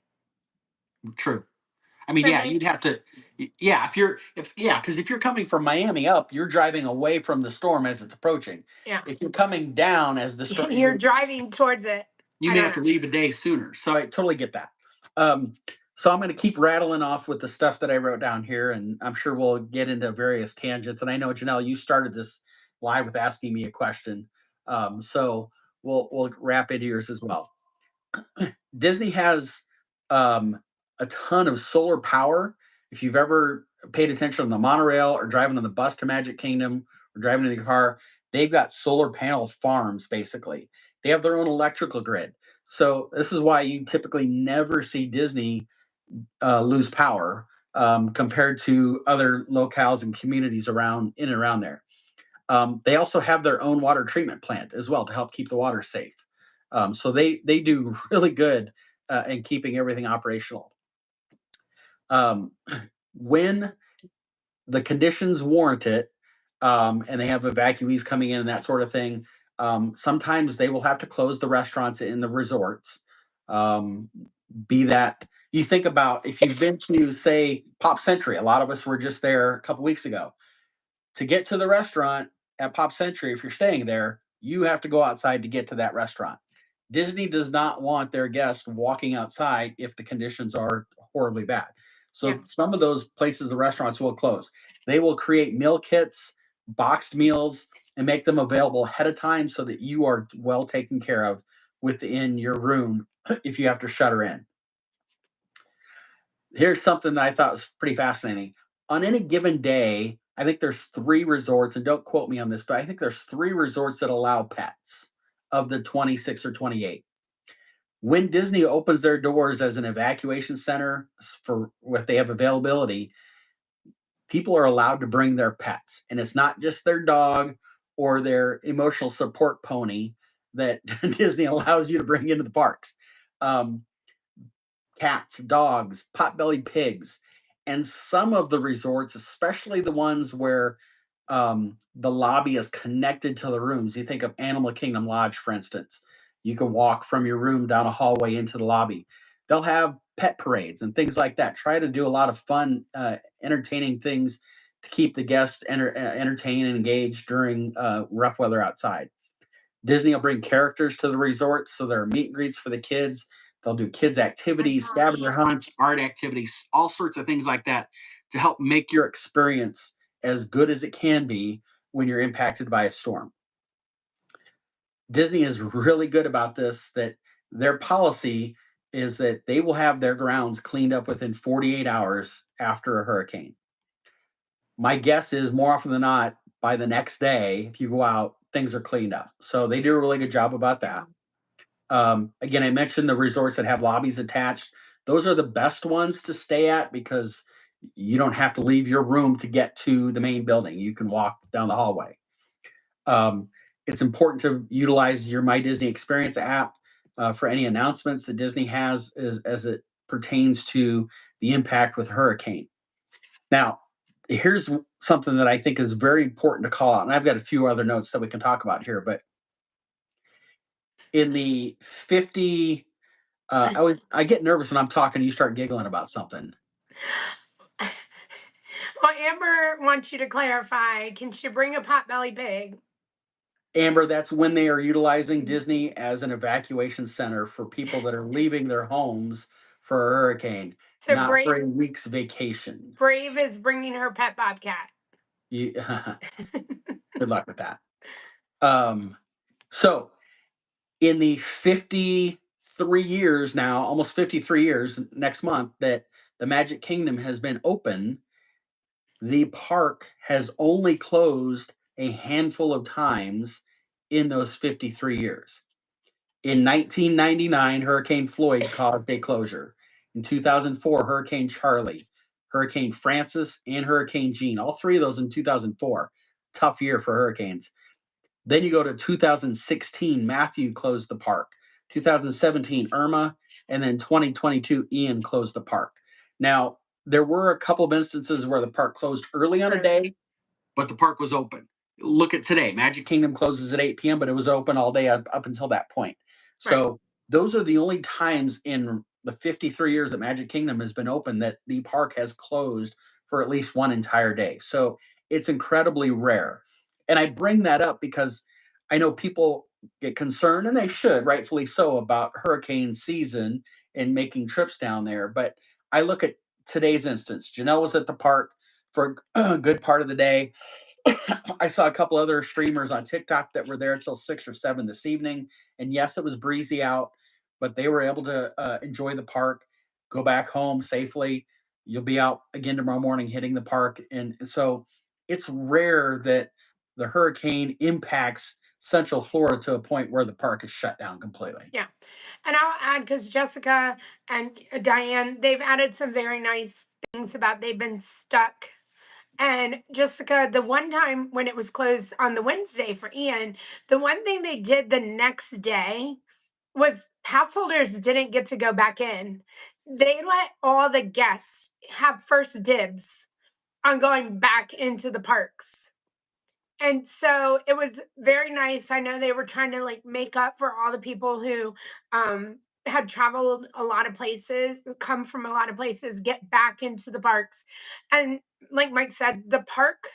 True. I mean, So yeah, maybe, you'd have to, yeah, because if you're coming from Miami up, you're driving away from the storm as it's approaching. yeah. If you're coming down as the storm, You're driving towards it. you I may don't have to know. leave a day sooner. So I totally get that. Um, so I'm going to keep rattling off with the stuff that I wrote down here, and I'm sure we'll get into various tangents. And I know, Janelle, you started this live with asking me a question, so we'll wrap into yours as well. Disney has um, a ton of solar power. If you've ever paid attention on the monorail or driving on the bus to Magic Kingdom or driving in the car, they've got solar panel farms basically. They have their own electrical grid. So this is why you typically never see Disney lose power compared to other locales and communities around in and around there. They also have their own water treatment plant as well to help keep the water safe. So they do really good in keeping everything operational. Um, when the conditions warrant it, and they have evacuees coming in and that sort of thing, sometimes they will have to close the restaurants in the resorts. Um, be that you think about if you've been to, say, Pop Century, a lot of us were just there a couple weeks ago. To get to the restaurant at Pop Century, if you're staying there, you have to go outside to get to that restaurant. Disney does not want their guests walking outside if the conditions are horribly bad. Yeah. So some of those places, the restaurants will close. They will create meal kits, boxed meals, and make them available ahead of time so that you are well taken care of within your room if you have to shutter in. Here's something that I thought was pretty fascinating. On any given day, I think there's 3 resorts, and don't quote me on this, but I think there's 3 resorts that allow pets of the 26 or 28. When Disney opens their doors as an evacuation center for what they have availability, people are allowed to bring their pets, and it's not just their dog or their emotional support pony that Disney allows you to bring into the parks. Um, Cats, dogs, potbelly pigs, and some of the resorts, especially the ones where the lobby is connected to the rooms. You think of Animal Kingdom Lodge, for instance. You can walk from your room down a hallway into the lobby. They'll have pet parades and things like that. Try to do a lot of fun, entertaining things to keep the guests entertained and engaged during rough weather outside. Disney will bring characters to the resort, so there are meet and greets for the kids. They'll do kids' My activities, scavenger gosh. hunts, art activities, all sorts of things like that to help make your experience as good as it can be when you're impacted by a storm. Disney is really good about this, that their policy is that they will have their grounds cleaned up within 48 hours after a hurricane. My guess is more often than not, by the next day, if you go out, things are cleaned up. So they do a really good job about that. Again, I mentioned the resorts that have lobbies attached. Those are the best ones to stay at because you don't have to leave your room to get to the main building. You can walk down the hallway. Um, it's important to utilize your My Disney Experience app for any announcements that Disney has as it pertains to the impact with hurricane. Now, here's something that I think is very important to call out, and I've got a few other notes that we can talk about here. But in the 50 I get nervous when I'm talking and you start giggling about something. Well, Amber wants you to clarify. Can she bring a potbelly pig? Amber, that's when they are utilizing Disney as an evacuation center for people that are leaving their homes for a hurricane, So not for Brave a week's vacation. Brave is bringing her pet bobcat. You, good luck with that. Um, so, in the 53 years now, almost 53 years next month, that the Magic Kingdom has been open, the park has only closed a handful of times in those 53 years. In 1999, Hurricane Floyd caused a closure. In 2004, Hurricane Charlie, Hurricane Francis, and Hurricane Jean, all 3 of those in 2004. Tough year for hurricanes. Then you go to 2016, Matthew closed the park. 2017, Irma, and then 2022, Ian closed the park. Now, there were a couple of instances where the park closed early on a Early. day, but the park was open. Look at today. Magic Kingdom closes at 8 p.m., but it was open all day up until that point. Right. So those are the only times in the 53 years that Magic Kingdom has been open that the park has closed for at least one entire day. So it's incredibly rare. And I bring that up because I know people get concerned, and they should, rightfully so, about hurricane season and making trips down there. But I look at today's instance. Janelle was at the park for a good part of the day. I saw a couple other streamers on TikTok that were there till 6 or 7 this evening. And yes, it was breezy out, but they were able to enjoy the park, go back home safely. You'll be out again tomorrow morning hitting the park. And so it's rare that the hurricane impacts Central Florida to a point where the park is shut down completely. Yeah. And I'll add because Jessica and Diane, they've added some very nice things about they've been stuck. And Jessica, the one time when it was closed on the Wednesday for Ian, the one thing they did the next day was pass holders didn't get to go back in. They let all the guests have first dibs on going back into the parks. And so it was very nice. I know they were trying to like make up for all the people who had traveled a lot of places, come from a lot of places, get back into the parks. And like Mike said, the park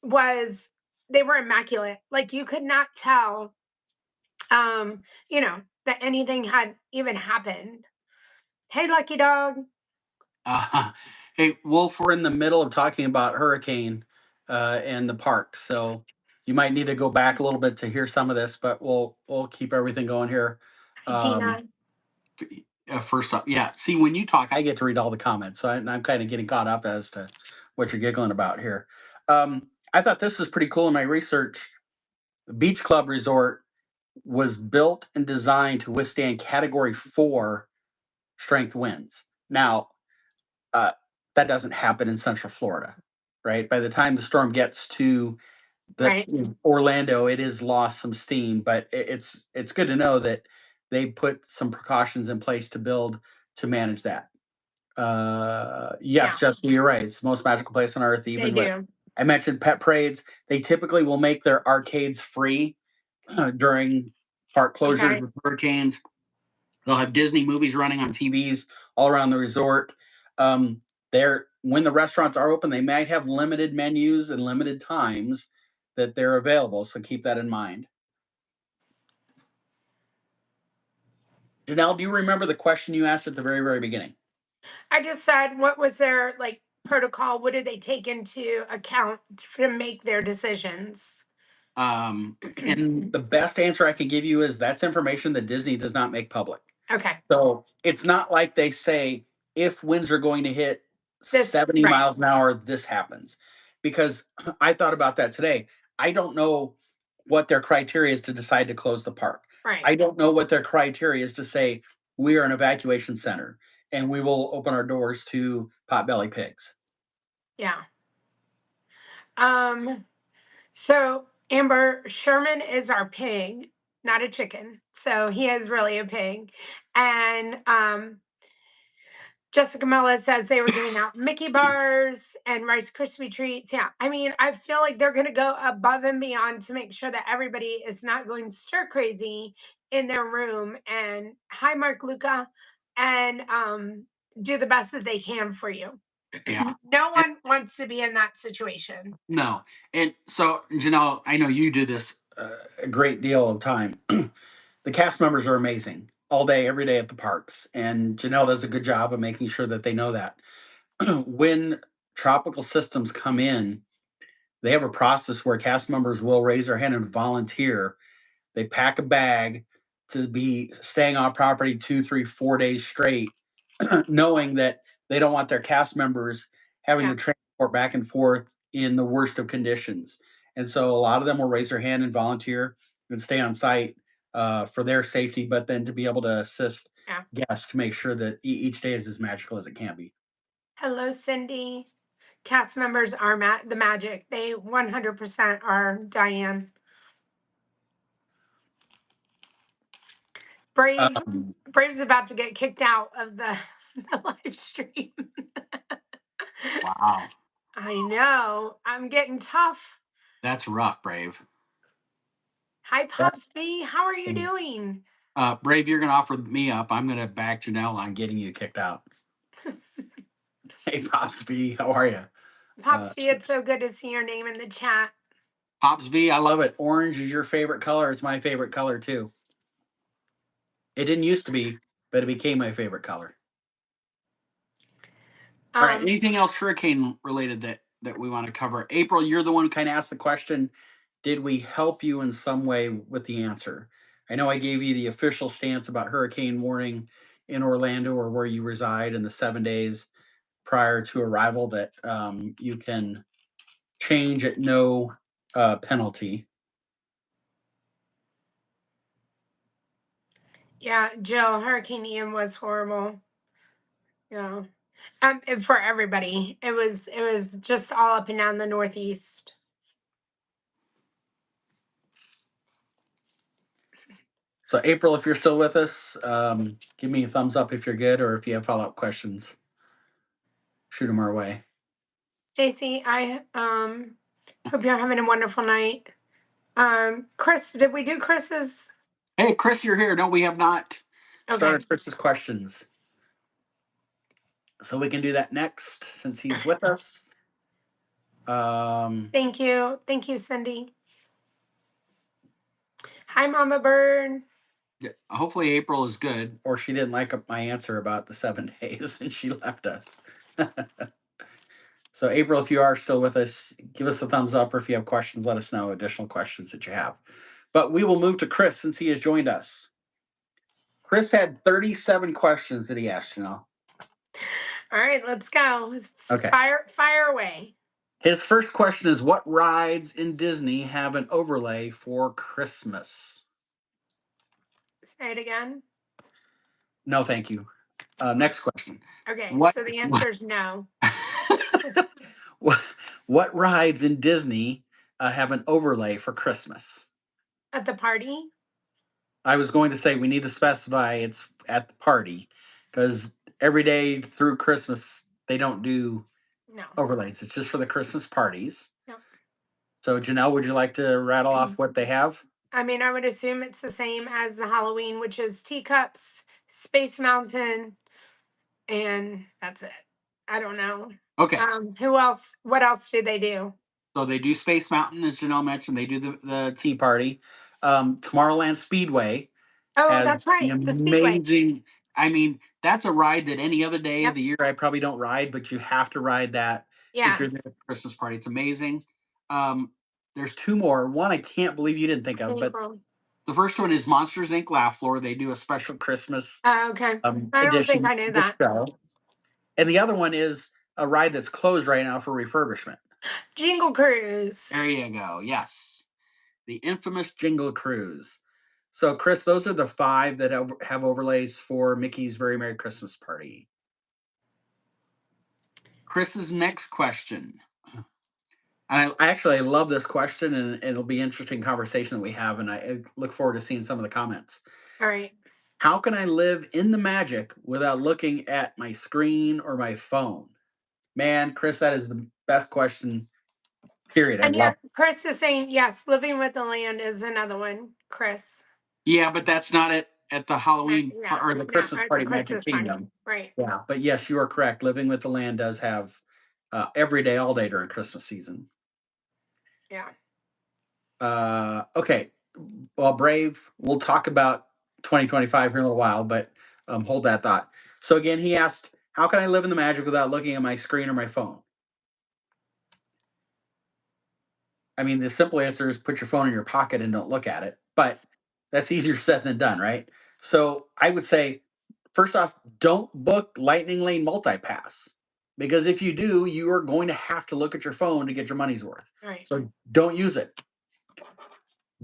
was, they were immaculate. Like you could not tell um, that anything had even happened. Hey, Lucky Dog. Uh, hey, Wolf, we're in the middle of talking about hurricane and the park, so you might need to go back a little bit to hear some of this, but we'll keep everything going here. Hi, Um, Tina. First up, yeah. See, when you talk, I get to read all the comments, so I'm kind of getting caught up as to what you're giggling about here. I thought this was pretty cool in my research. The Beach Club Resort was built and designed to withstand Category 4 strength winds. Now, uh, that doesn't happen in Central Florida, right? By the time the storm gets to the Right. Orlando, it has lost some steam, but it's good to know that they put some precautions in place to build to manage that. Yes, Yeah, Justin, you're right. It's the most magical place on earth, they even with do. I mentioned pet parades. They typically will make their arcades free during park closures Okay. with hurricanes. They'll have Disney movies running on TVs all around the resort. They're when the restaurants are open, they might have limited menus and limited times that they're available. So keep that in mind. Janelle, do you remember the question you asked at the very, very beginning? I just said, what was their like protocol? What did they take into account to make their decisions? And the best answer I can give you is that's information that Disney does not make public. Okay. So it's not like they say if winds are going to hit This, 70 right, miles an hour, this happens. Because I thought about that today. I don't know what their criteria is to decide to close the park. right. I don't know what their criteria is to say we are an evacuation center and we will open our doors to potbelly pigs. Yeah. Um, so Amber, Sherman is our pig, not a chicken. So he is really a pig. And Jessica Mella says they were giving out Mickey bars and Rice Krispie treats. Yeah. I mean, I feel like they're going to go above and beyond to make sure that everybody is not going stir crazy in their room. And hi, Mark Luca, and do the best that they can for you. Yeah. No And one wants to be in that situation. no. And so, Janelle, I know you do this a great deal of time. The cast members are amazing all day, every day at the parks. And Janelle does a good job of making sure that they know that. When tropical systems come in, they have a process where cast members will raise their hand and volunteer. They pack a bag to be staying on property 2, 3, 4 days straight, knowing that they don't want their cast members having Yeah. to transport back and forth in the worst of conditions. And so a lot of them will raise their hand and volunteer and stay on site for their safety, but then to be able to assist Yeah. guests to make sure that each day is as magical as it can be. Hello, Cindy. Cast members are the magic. They 100% are Diane. Brave. Um, Brave's about to get kicked out of the, the live stream. wow, I know. I'm getting tough. that's rough, Brave. Hi, Pops B. How are you doing? Brave, you're going to offer me up. I'm going to back Janelle on getting you kicked out. Hey, Pops V, how are you? Pops B, it's so good to see your name in the chat. Pops V, I love it. Orange is your favorite color. It's my favorite color too. It didn't used to be, but it became my favorite color. All right. Um, Anything else hurricane related that we want to cover? April, you're the one who kind of asked the question. Did we help you in some way with the answer? I know I gave you the official stance about hurricane warning in Orlando or where you reside in the 7 days prior to arrival that you can change at no penalty. yeah, Jill, Hurricane Ian was horrible. Yeah. And for everybody. It was just all up and down the Northeast. So, April, if you're still with us, give me a thumbs up if you're good, or if you have follow up questions, shoot them our way. Stacy, I hope you're having a wonderful night. Chris, did we do Chris's? Hey, Chris, you're here. No, we have not Okay. started Chris's questions. So we can do that next since he's with us. Um, Thank you. Thank you, Cindy. Hi, Mama Bird. yeah, hopefully April is good, or she didn't like my answer about the 7 days and she left us. So, April, if you are still with us, give us a thumbs up, or if you have questions, let us know additional questions that you have. But we will move to Chris since he has joined us. Chris had 37 questions that he asked, All right, let's go. Okay. Fire away. His first question is, what rides in Disney have an overlay for Christmas? Say it again. No, thank you. Next question. Okay, What so the answer is no. what what rides in Disney have an overlay for Christmas? At the party? I was going to say we need to specify it's at the party because every day through Christmas they don't do No. overlays. It's just for the Christmas parties. No. So Janelle, would you like to rattle off what they have? I mean, I would assume it's the same as the Halloween, which is teacups, Space Mountain, and that's it. I don't know. Okay. Who else? What else do they do? So they do Space Mountain, as Janelle mentioned. They do the Tea Party. Tomorrowland Speedway Oh, has that's the right. The Speedway. amazing. I mean, that's a ride that any other day of Yep. the year I probably don't ride, but you have to ride that if you're there Yes. at the Christmas party. It's amazing. Um, there's two more. One I can't believe you didn't think of, but April. the first one is Monsters Inc. Laugh Floor. They do a special Christmas Okay. I don't think edition I knew of the that. show, and the other one is a ride that's closed right now for refurbishment. Jingle Cruise. There you go. Yes, the infamous Jingle Cruise. So, Chris, those are the five that have overlays for Mickey's Very Merry Christmas Party. Chris's next question. And I actually love this question, and it'll be an interesting conversation that we have. And I look forward to seeing some of the comments. All right. How can I live in the magic without looking at my screen or my phone? Man, Chris, that is the best question, period. I And love yeah, it. Chris is saying yes. Living with the Land is another one. Chris. Yeah, but that's not at the Halloween Yeah. or the No, Christmas at the party Magic Christmas party. Kingdom. Right. Yeah, but yes, you are correct. Living with the Land does have every day, all day during Christmas season. Yeah. Okay. Well, Brave, we'll talk about 2025 here in a little while, but hold that thought. So again, he asked, how can I live in the magic without looking at my screen or my phone? I mean, the simple answer is put your phone in your pocket and don't look at it, but that's easier said than done, right? So I would say, first off, don't book Lightning Lane Multipass because if you do, you are going to have to look at your phone to get your money's worth. Right. So don't use it.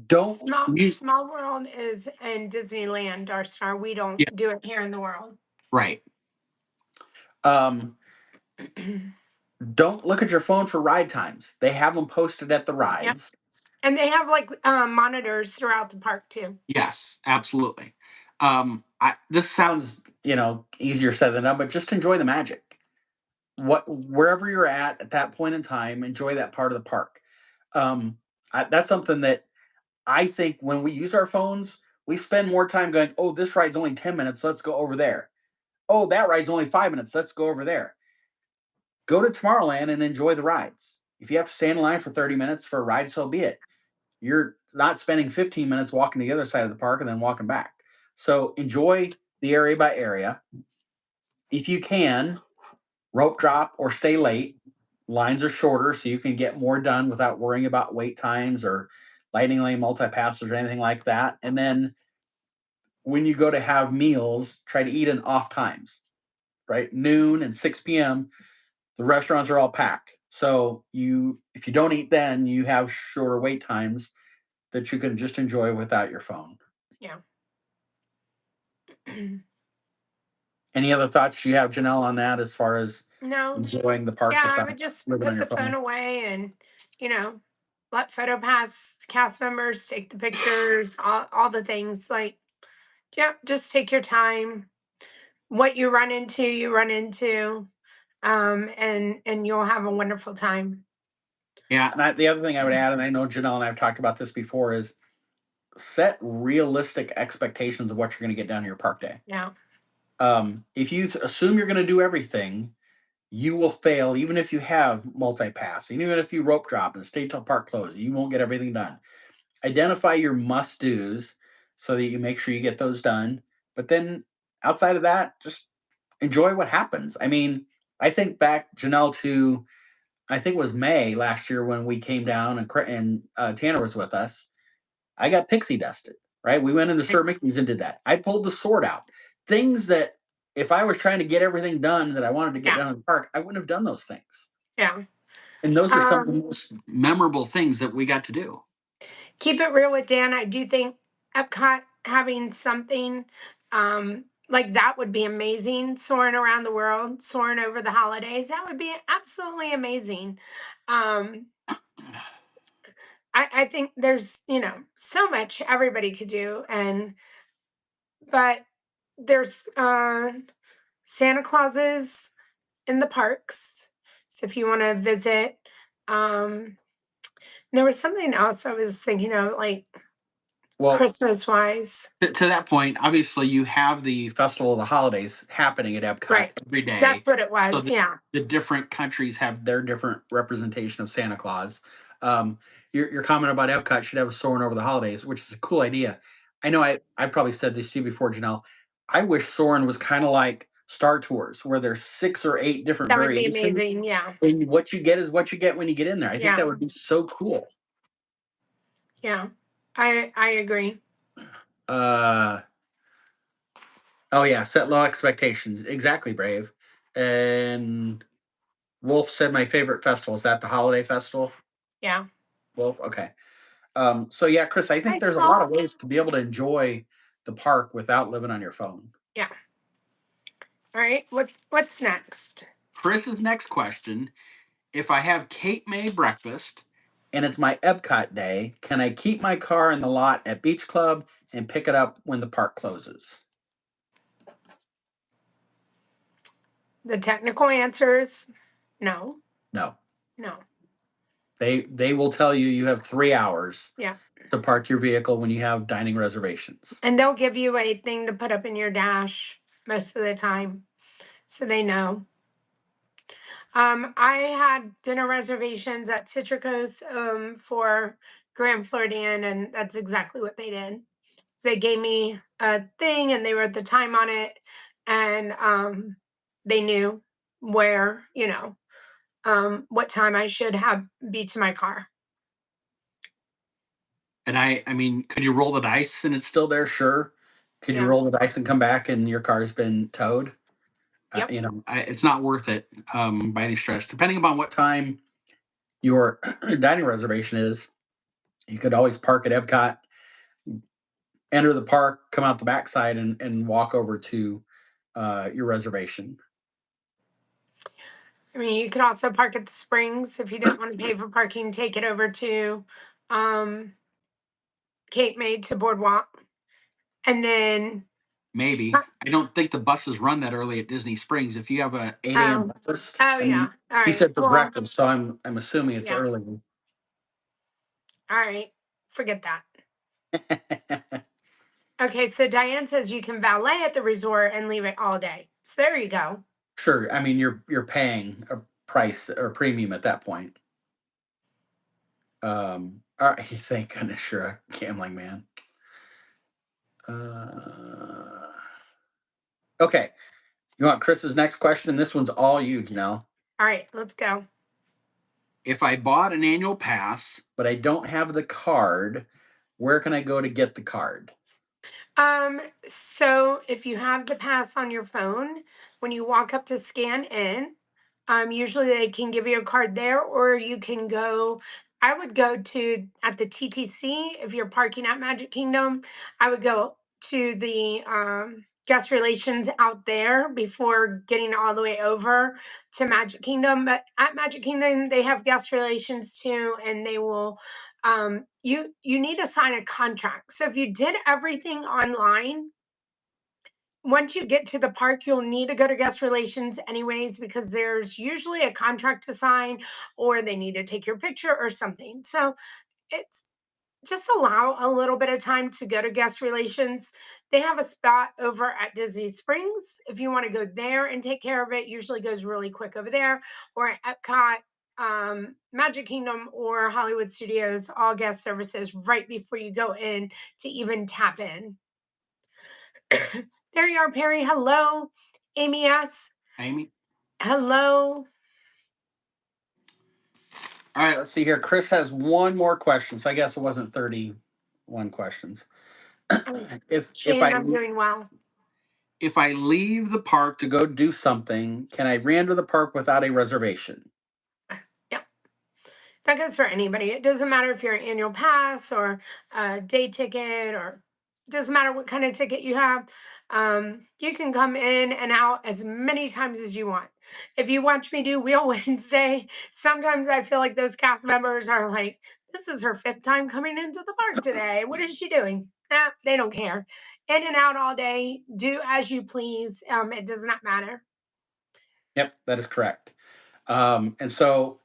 Don't use. Small World is in Disneyland, our star. We don't Yeah, do it here in the world. right. Um, don't look at your phone for ride times. They have them posted at the Yep. rides. And they have like monitors throughout the park too. Yes, absolutely. This sounds, easier said than done, but just enjoy the magic. Wherever you're at that point in time, enjoy that part of the park. That's something that I think when we use our phones, we spend more time going, oh, this ride's only 10 minutes. Let's go over there. Oh, that ride's only 5 minutes. Let's go over there. Go to Tomorrowland and enjoy the rides. If you have to stand in line for 30 minutes for a ride, so be it. You're not spending 15 minutes walking to the other side of the park and then walking back. So enjoy the area by area. If you can, rope drop or stay late. Lines are shorter, so you can get more done without worrying about wait times or lightning lane multi-passes or anything like that. And then when you go to have meals, try to eat in off times, right? Noon and 6 p.m. The restaurants are all packed. So if you don't eat then, you have shorter wait times that you can just enjoy without your phone. Yeah. Any other thoughts you have, Janelle, on that as far as No. enjoying the parks Yeah, I without would just living on put your the phone phone? away and, you know, let PhotoPass cast members take the pictures, all the things. Like, yeah, just take your time. What you run into, you run into. and you'll have a wonderful time. Yeah, and the other thing I would add, and I know Janelle and I have talked about this before, is set realistic expectations of what you're going to get done in your park day. Yeah, If you assume you're going to do everything, you will fail, even if you have multi-pass, and even if you rope drop and stay till park close, you won't get everything done. Identify your must-dos so that you make sure you get those done. But then outside of that, just enjoy what happens. I mean, I think back, Janelle, to I think it was May last year when we came down and Tanner was with us. I got pixie dusted, right? We went into I- Sir Mickey's and did that. I pulled the sword out. Things that if I was trying to get everything done that I wanted to get yeah, done in the park, I wouldn't have done those things. yeah. And those are some of the Um, most memorable things that we got to do. Keep it real with Dan. I do think Epcot having something like that would be amazing. Soaring around the world, soaring over the holidays, that would be absolutely amazing. Um, I think there's so much everybody could do, and but there's Santa Clauses in the parks. So if you want to visit, um, there was something else I was thinking of, like Well, Christmas wise. to that point, obviously, you have the Festival of the Holidays happening at Epcot Right. every day. That's what it So was. Yeah. the different countries have their different representation of Santa Claus. Um, your comment about Epcot should have a soaring over the holidays, which is a cool idea. I know I probably said this to you before, Janelle. I wish Soarin' was kind of like Star Tours, where there's 6 or 8 different That would be variations, amazing. Yeah. and what you get is what you get when you get in there. I think Yeah. that would be so cool. Yeah. I agree. Uh, Oh yeah, set low expectations. Exactly, Brave. And Wolf said my favorite festival is that the holiday festival. Yeah. Wolf, okay. So yeah, Chris, I I think there's a lot saw. of ways to be able to enjoy the park without living on your phone. Yeah. All right. What's next? Chris's next question: if I have Cape May breakfast and it's my Epcot day, can I keep my car in the lot at Beach Club and pick it up when the park closes? The technical answers, no. No. No. They will tell you you have 3 hours Yeah. to park your vehicle when you have dining reservations. And they'll give you a thing to put up in your dash most of the time, so they know. I had dinner reservations at Citricos for Grand Floridian, and that's exactly what they did. They gave me a thing, and they wrote the time on it, and they knew where, what time I should have be to my car. And I mean, could you roll the dice and it's still there? Sure. Could you Yeah. roll the dice and come back and your car's been towed? Yep. It's not worth it by any stretch. Depending upon what time your dining reservation is, you could always park at Epcot, enter the park, come out the backside, and walk over to your reservation. I mean, you could also park at the Springs if you didn't want to pay for parking. Take it over to um, Cape May to Boardwalk, and then Maybe. I don't think the buses run that early at Disney Springs. If you have a 8 a.m. oh, breakfast, oh I mean, yeah. All he right. said for Well, breakfast, so I'm assuming it's yeah. early. All right. Forget that. Okay, so Diane says you can valet at the resort and leave it all day. So there you go. Sure. I mean, you're paying a price or premium at that point. All right, thank goodness you're a gambling man. Uh, okay, you want Chris's next question? This one's all you, Janelle. All right, let's go. If I bought an annual pass, but I don't have the card, where can I go to get the card? So if you have the pass on your phone, when you walk up to scan in, usually they can give you a card there, or you can go. I would go to at the TTC if you're parking at Magic Kingdom. I would go to the guest relations out there before getting all the way over to Magic Kingdom. But at Magic Kingdom, they have guest relations too, and they will. You need to sign a contract. So if you did everything online, once you get to the park, you'll need to go to guest relations anyways, because there's usually a contract to sign or they need to take your picture or something. So it's just allow a little bit of time to go to guest relations. They have a spot over at Disney Springs. If you want to go there and take care of it, usually goes really quick over there, or at Epcot, Magic Kingdom, or Hollywood Studios, all guest services right before you go in to even tap in. There you are, Perry. Hello. Amy S. Amy. Hello. All right, let's see here. Chris has one more question, so I guess it wasn't 31 questions. Oh, if Shan, I I'm doing well. if I leave the park to go do something, can I re-enter the park without a reservation? Yep. That goes for anybody. It doesn't matter if you're an annual pass or a day ticket, or doesn't matter what kind of ticket you have. You can come in and out as many times as you want. If you watch me do Wheel Wednesday, sometimes I feel like those cast members are like, this is her fifth time coming into the park today. What is she doing? They don't care. In and out all day. Do as you please. It does not matter. Yep, that is correct. And so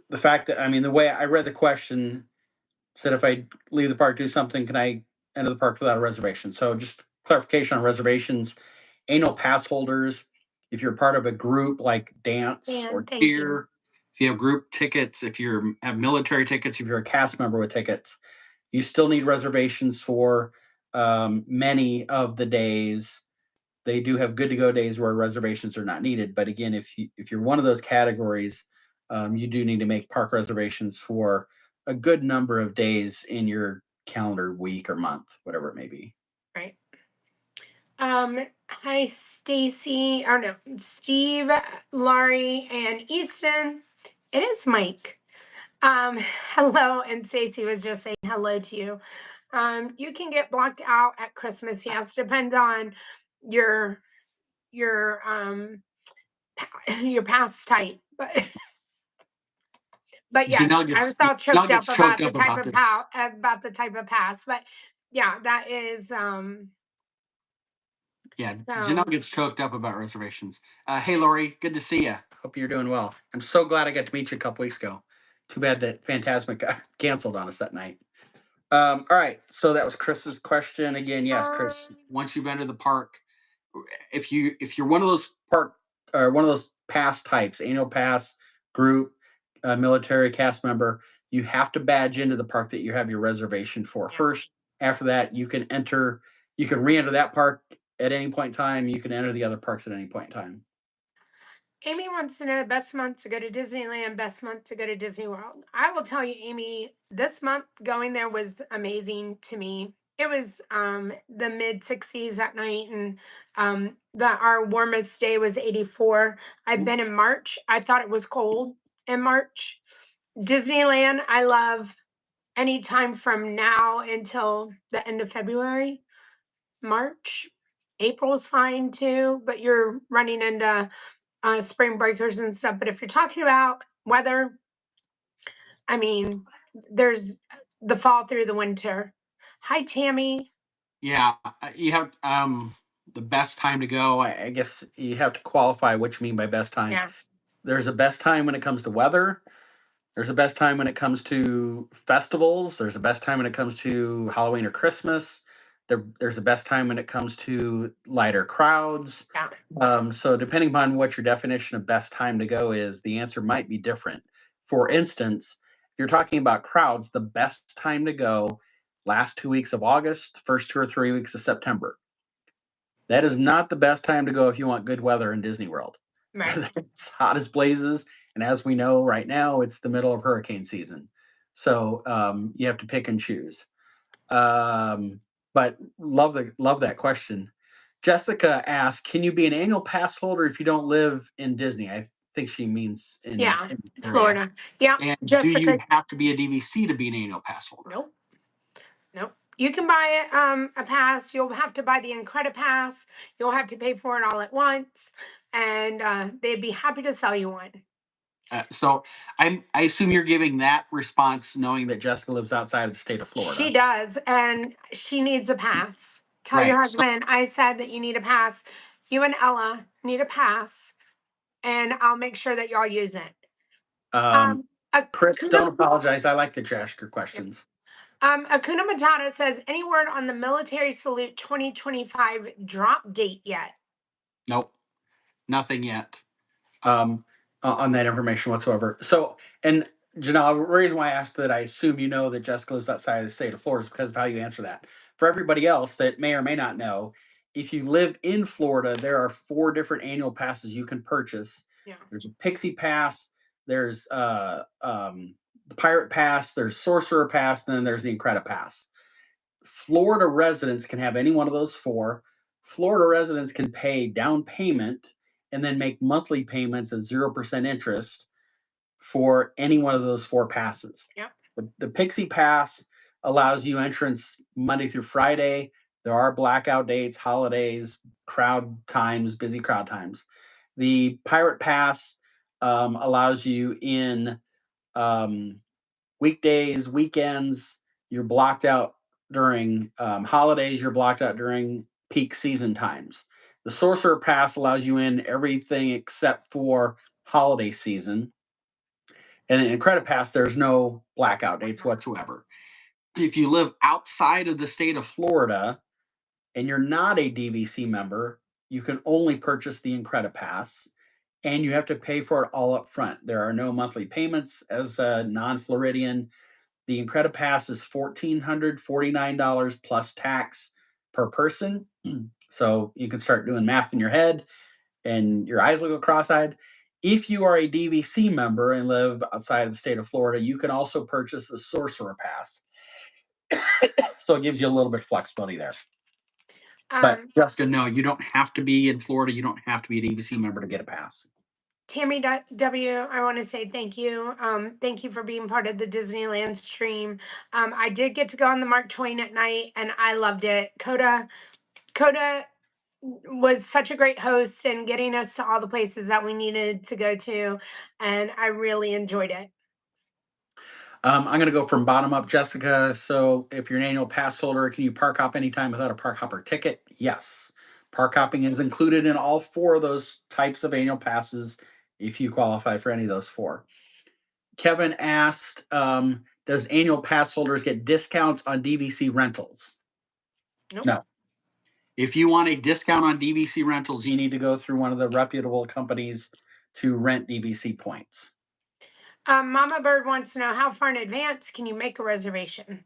the fact that, I mean, the way I read the question said, if I leave the park, do something, can I enter the park without a reservation? So just clarification on reservations. Annual pass holders, if you're part of a group like dance And or thank you. cheer, if you have group tickets, if you have military tickets, if you're a cast member with tickets, you still need reservations for many of the days. They do have good to go days where reservations are not needed. But again, if you're one of those categories, you do need to make park reservations for a good number of days in your calendar week or month, whatever it may be. Right. Hi, Stacy. Or no, Steve, Laurie, and Easton. It is Mike. Hello, and Stacy was just saying hello to you. You can get blocked out at Christmas. Yes, depends on your your your past type, but yes, Janelle I was gets all choked Janelle up gets choked about the up type about of this. about the type of pass. But yeah, that is Yeah, Janelle so gets choked up about reservations. Hey, Lori, good to see you. Hope you're doing well. I'm so glad I got to meet you a couple weeks ago. Too bad that Fantasmic got canceled on us that night. All right, so that was Chris's question again. Yes, Chris. Once you've entered the park, if you're one of those park or one of those pass types, annual pass, group, military cast member, you have to badge into the park that you have your reservation for yeah. first. After that, you can enter. You can re-enter that park at any point in time. You can enter the other parks at any point in time. Amy wants to know best month to go to Disneyland, best month to go to Disney World. I will tell you, Amy, this month going there was amazing to me. It was the mid 60s at night, and our warmest day was 84. I've been in March. I thought it was cold in March. Disneyland, I love anytime from now until the end of February. March, April's fine too, but you're running into spring breakers and stuff. But if you're talking about weather, I mean, there's the fall through the winter. Hi, Tammy. Yeah, you have the best time to go. I guess you have to qualify what you mean by best time. Yeah, There's a best time when it comes to weather. There's a best time when it comes to festivals. There's a best time when it comes to Halloween or Christmas. There's a best time when it comes to lighter crowds. yeah. So depending upon what your definition of best time to go is, the answer might be different. For instance, if you're talking about crowds, the best time to go last 2 weeks of August, first 2 or 3 weeks of September. That is not the best time to go if you want good weather in Disney World. Right. It's hot as blazes, and as we know right now, it's the middle of hurricane season. So you have to pick and choose. Um, but love that question. Jessica asked, "Can you be an annual pass holder if you don't live in Disney?" I think she means Yeah, in the area. Florida. Yeah, And do you Jessica. have to be a DVC to be an annual pass holder? Nope, nope. You can buy a pass. You'll have to buy the Incredi Pass. You'll have to pay for it all at once, and they'd be happy to sell you one. So I assume you're giving that response knowing that Jessica lives outside of the state of She Florida. does, and she needs a pass Tell your Right. So, husband I said that you need a pass. You and Ella need a pass, and I'll make sure that y'all use it. um, Um, Chris, Akuna, don't apologize. I like to ask your yep. questions. Akuna Matata says, any word on the military salute 2025 drop date yet? Nope, nothing yet. um, on that information whatsoever. So, and Janelle, the reason why I asked that, I assume you know that Jessica lives outside of the state of Florida is because of how you answer that. For everybody else that may or may not know, if you live in Florida, there are 4 different annual passes you can purchase. Yeah. There's a Pixie Pass, there's the Pirate Pass, there's Sorcerer Pass, and then there's the Incredi Pass. Florida residents can have any one of those 4. Florida residents can pay down payment and then make monthly payments at 0% interest for any one of those 4 passes. Yep. The Pixie Pass allows you entrance Monday through Friday. There are blackout dates, holidays, crowd times, busy crowd times. The Pirate Pass allows you in um, weekdays, weekends. You're blocked out during holidays. You're blocked out during peak season times. The Sorcerer Pass allows you in everything except for holiday season. And in Credit Pass, there's no blackout dates whatsoever. If you live outside of the state of Florida and you're not a DVC member, you can only purchase the Incredi Pass, and you have to pay for it all up front. There are no monthly payments as a non-Floridian. The Incredi Pass is $1,449 plus tax per person. So you can start doing math in your head and your eyes will go cross-eyed. If you are a DVC member and live outside of the state of Florida, you can also purchase the Sorcerer Pass. So it gives you a little bit of flexibility there. But Um, Jessica, no, you don't have to be in Florida. You don't have to be a DVC member to get a pass. Tammy W, I want to say thank you. Thank you for being part of the Disneyland stream. I did get to go on the Mark Twain at night, and I loved it. Coda was such a great host and getting us to all the places that we needed to go to, and I really enjoyed it. I'm going to go from bottom up, Jessica. So, if you're an annual pass holder, can you park hop anytime without a park hopper ticket? Yes. Park hopping is included in all 4 of those types of annual passes if you qualify for any of those 4. Kevin asked, does annual pass holders get discounts on DVC rentals? Nope. No. If you want a discount on DVC rentals, you need to go through one of the reputable companies to rent DVC points. Mama Bird wants to know how far in advance can you make a reservation?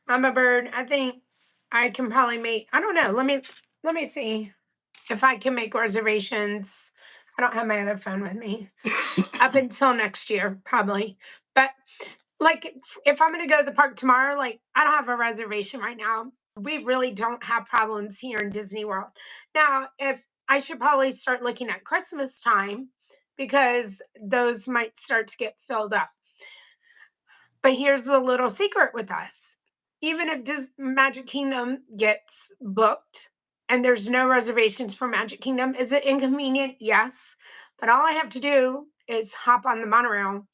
Mama Bird, I think I can probably make. I don't know. Let me see if I can make reservations. I don't have my other phone with me. Up until next year, probably. But like, if I'm going to go to the park tomorrow, like, I don't have a reservation right now. We really don't have problems here in Disney World. Now, if I should probably start looking at Christmas time because those might start to get filled up. But here's a little secret with us. Even if Magic Kingdom gets booked and there's no reservations for Magic Kingdom, is it inconvenient? Yes. But all I have to do is hop on the monorail,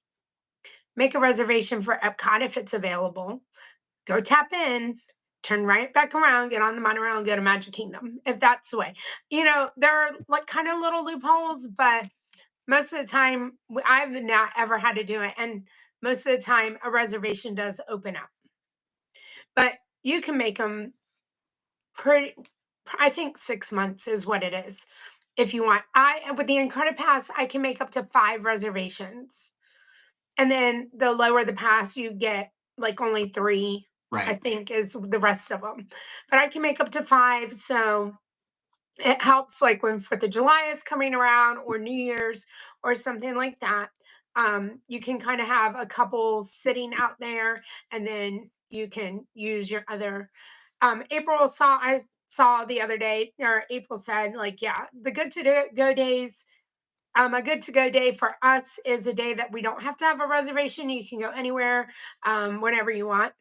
make a reservation for Epcot if it's available, go tap in, turn right back around, get on the monorail, and go to Magic Kingdom, if that's the way. There are like kind of little loopholes, but most of the time, I've not ever had to do it. And most of the time, a reservation does open up. But you can make them pretty, I think 6 months is what it is. If you want, with the Incredipass, Pass, I can make up to 5 reservations. And then the lower the pass, you get like only 3, I Right. think, is the rest of them. But I can make up to 5. So it helps like when 4th of July is coming around or New Year's or something like that. You can kind of have a couple sitting out there and then you can use your other. I saw the other day, or April said, like, yeah, the go days. A good to go day for us is a day that we don't have to have a reservation. You can go anywhere, whenever you want.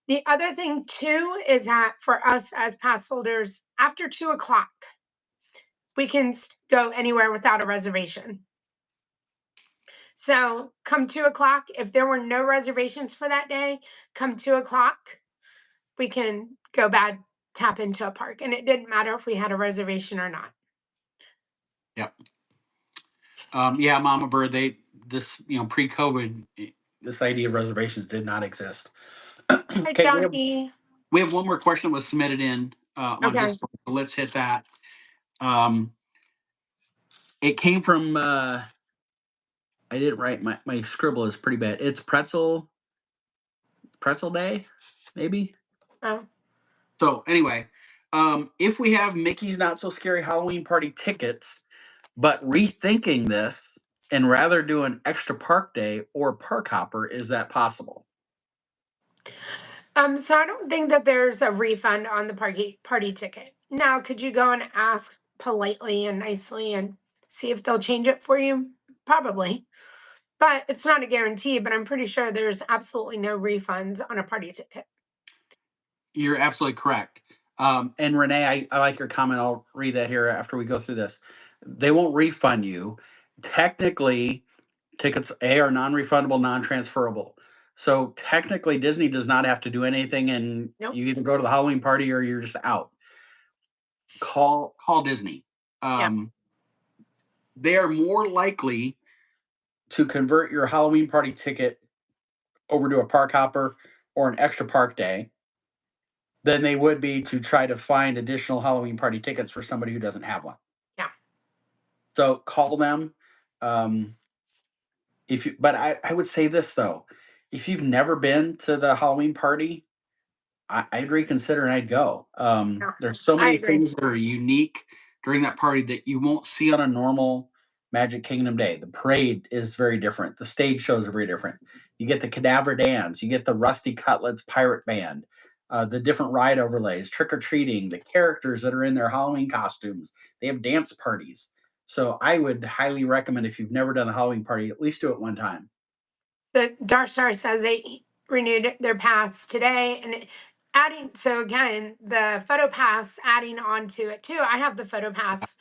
The other thing too is that for us as pass holders, after 2 o'clock, we can go anywhere without a reservation. So come 2 o'clock, if there were no reservations for that day, come 2 o'clock, we can go bad. tap into a park, and it didn't matter if we had a reservation or not. Yep. Yeah, Mama Bird. This pre-COVID, this idea of reservations did not exist. Hi, Okay, John E. we have one more question that was submitted in on Okay. Discord. So let's hit that. Um, it came from. I didn't write my scribble is pretty bad. It's pretzel day, maybe. Oh, So anyway, if we have Mickey's Not So Scary Halloween Party tickets, but rethinking this and rather do an extra park day or park hopper, is that possible? so I don't think that there's a refund on the party ticket. Now, could you go and ask politely and nicely and see if they'll change it for you? Probably, but it's not a guarantee. But I'm pretty sure there's absolutely no refunds on a party ticket. You're absolutely correct. And Renee, I like your comment. I'll read that here after we go through this. They won't refund you. Technically, tickets A are non-refundable, non-transferable. So technically, Disney does not have to do anything, and Nope. you either go to the Halloween party or you're just out. Call Disney. Yeah. Um, they are more likely to convert your Halloween party ticket over to a park hopper or an extra park day than they would be to try to find additional Halloween party tickets for somebody who doesn't have one. Yeah. So call them. Um, if you, but I would say this though, if you've never been to the Halloween party, I'd reconsider and I'd go. Yeah. There's so I many agree. things that are unique during that party that you won't see on a normal Magic Kingdom day. The parade is very different. The stage shows are very different. You get the cadaver dance, you get the Rusty Cutlets pirate band, the different ride overlays, trick or treating, the characters that are in their Halloween costumes. They have dance parties. So I would highly recommend if you've never done a Halloween party, at least do it one time. So Darstar says they renewed their pass today, and adding, so again, the photo pass, adding on to it too. I have the photo pass.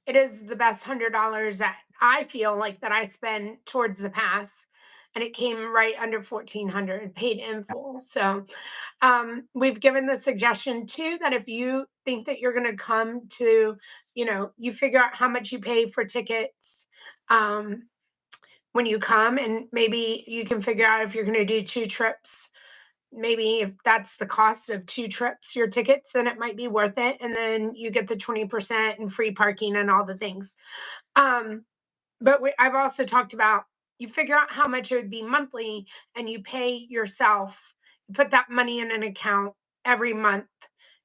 It is the best $100 that I feel like that I spend towards the pass, and it came right under 1,400 paid in full. So we've given the suggestion too that if you think that you're going to come to, you figure out how much you pay for tickets. When you come, and maybe you can figure out if you're going to do two trips. Maybe if that's the cost of two trips, your tickets, then it might be worth it, and then you get the 20% and free parking and all the things. um but I've also talked about, you figure out how much it would be monthly, and you pay yourself, you put that money in an account every month,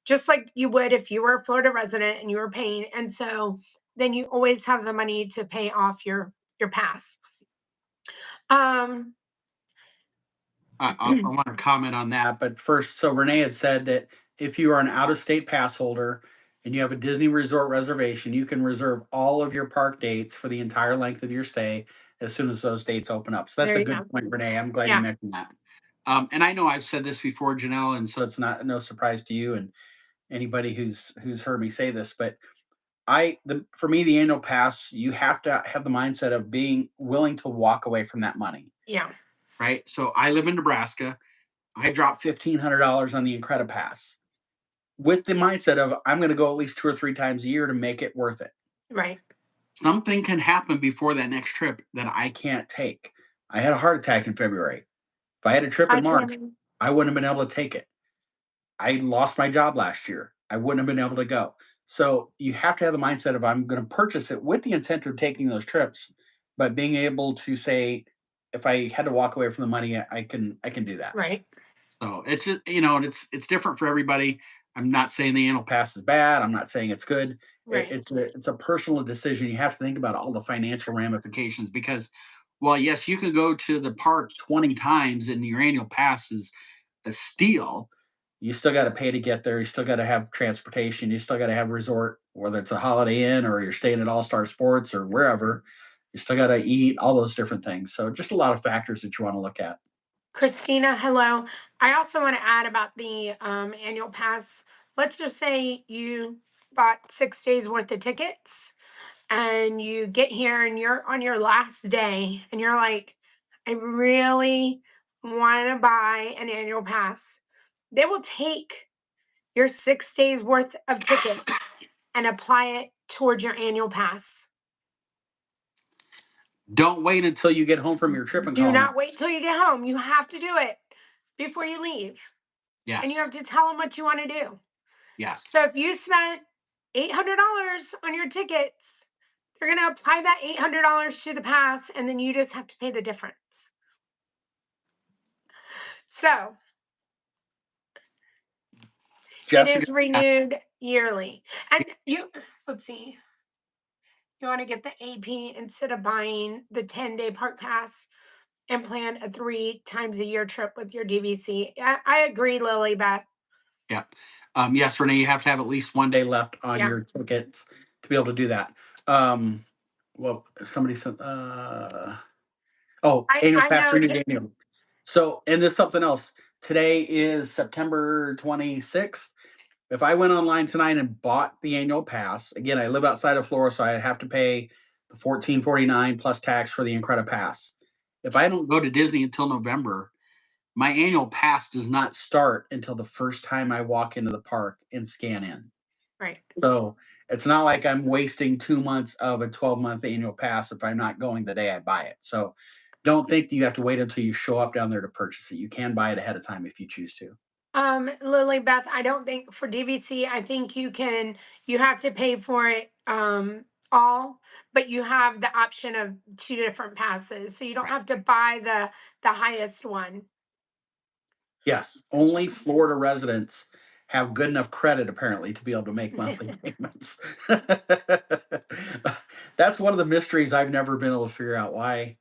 just like you would if you were a Florida resident and you were paying. And so then you always have the money to pay off your pass. um I want to comment on that, but first, so Renee had said that if you are an out-of-state pass holder and you have a Disney resort reservation, you can reserve all of your park dates for the entire length of your stay as soon as those dates open up. So that's There a you good go. point, Renee. I'm glad you Yeah, mentioned that. And I know I've said this before, Janelle, and so it's not no surprise to you and anybody who's heard me say this, but for me the annual pass, you have to have the mindset of being willing to walk away from that money, yeah, right? So I live in Nebraska. I dropped $1,500 on the Incredipass with the mindset of I'm going to go at least 2 or 3 times a year to make it worth it. right. Something can happen before that next trip that I can't take. I had a heart attack in February. If I had a trip I in March, can. I wouldn't have been able to take it. I lost my job last year. I wouldn't have been able to go. So you have to have the mindset of I'm going to purchase it with the intent of taking those trips, but being able to say, if I had to walk away from the money, I can do that. Right, So it's just, and it's different for everybody. I'm not saying the annual pass is bad. I'm not saying it's good. right, It's a personal decision. You have to think about all the financial ramifications because, well, yes, you can go to the park 20 times and your annual pass is a steal. You still got to pay to get there. You still got to have transportation. You still got to have resort, whether it's a Holiday Inn or you're staying at All Star Sports or wherever. You still got to eat all those different things. So just a lot of factors that you want to look at. Christina, hello. I also want to add about the annual pass. Let's just say you bought 6 days worth of tickets, and you get here and you're on your last day, and you're like, I really want to buy an annual pass. They will take your 6 days worth of tickets and apply it towards your annual pass. Don't wait until you get home from your trip and Do call me. not wait till you get home. You have to do it before you leave. And you have Yes. to tell them what you want to do. Yes. So if you spent $800 on your tickets, they're going to apply that $800 to the pass, and then you just have to pay the difference. So it Jessica. is renewed yearly. And let's see, you want to get the AP instead of buying the 10-day park pass and plan a 3 times a year trip with your DVC. I agree, Lily Beth. Yeah. Yes, Renee, you have to have at least one day left on Yeah. your tickets to be able to do that. Well, somebody said, oh, annual I pass know. renewed annual. So, and there's something else. Today is September 26th. If I went online tonight and bought the annual pass, again, I live outside of Florida, so I have to pay the $14.49 plus tax for the Incredipass Pass. If I don't go to Disney until November, my annual pass does not start until the first time I walk into the park and scan in. Right. So it's not like I'm wasting 2 months of a 12-month annual pass if I'm not going the day I buy it. So don't think that you have to wait until you show up down there to purchase it. You can buy it ahead of time if you choose to. Lily Beth, I don't think for DVC, I think you have to pay for it all, but you have the option of 2 different passes. So you don't Right. have to buy the highest one. Yes, only Florida residents have good enough credit apparently to be able to make monthly payments. That's one of the mysteries I've never been able to figure out why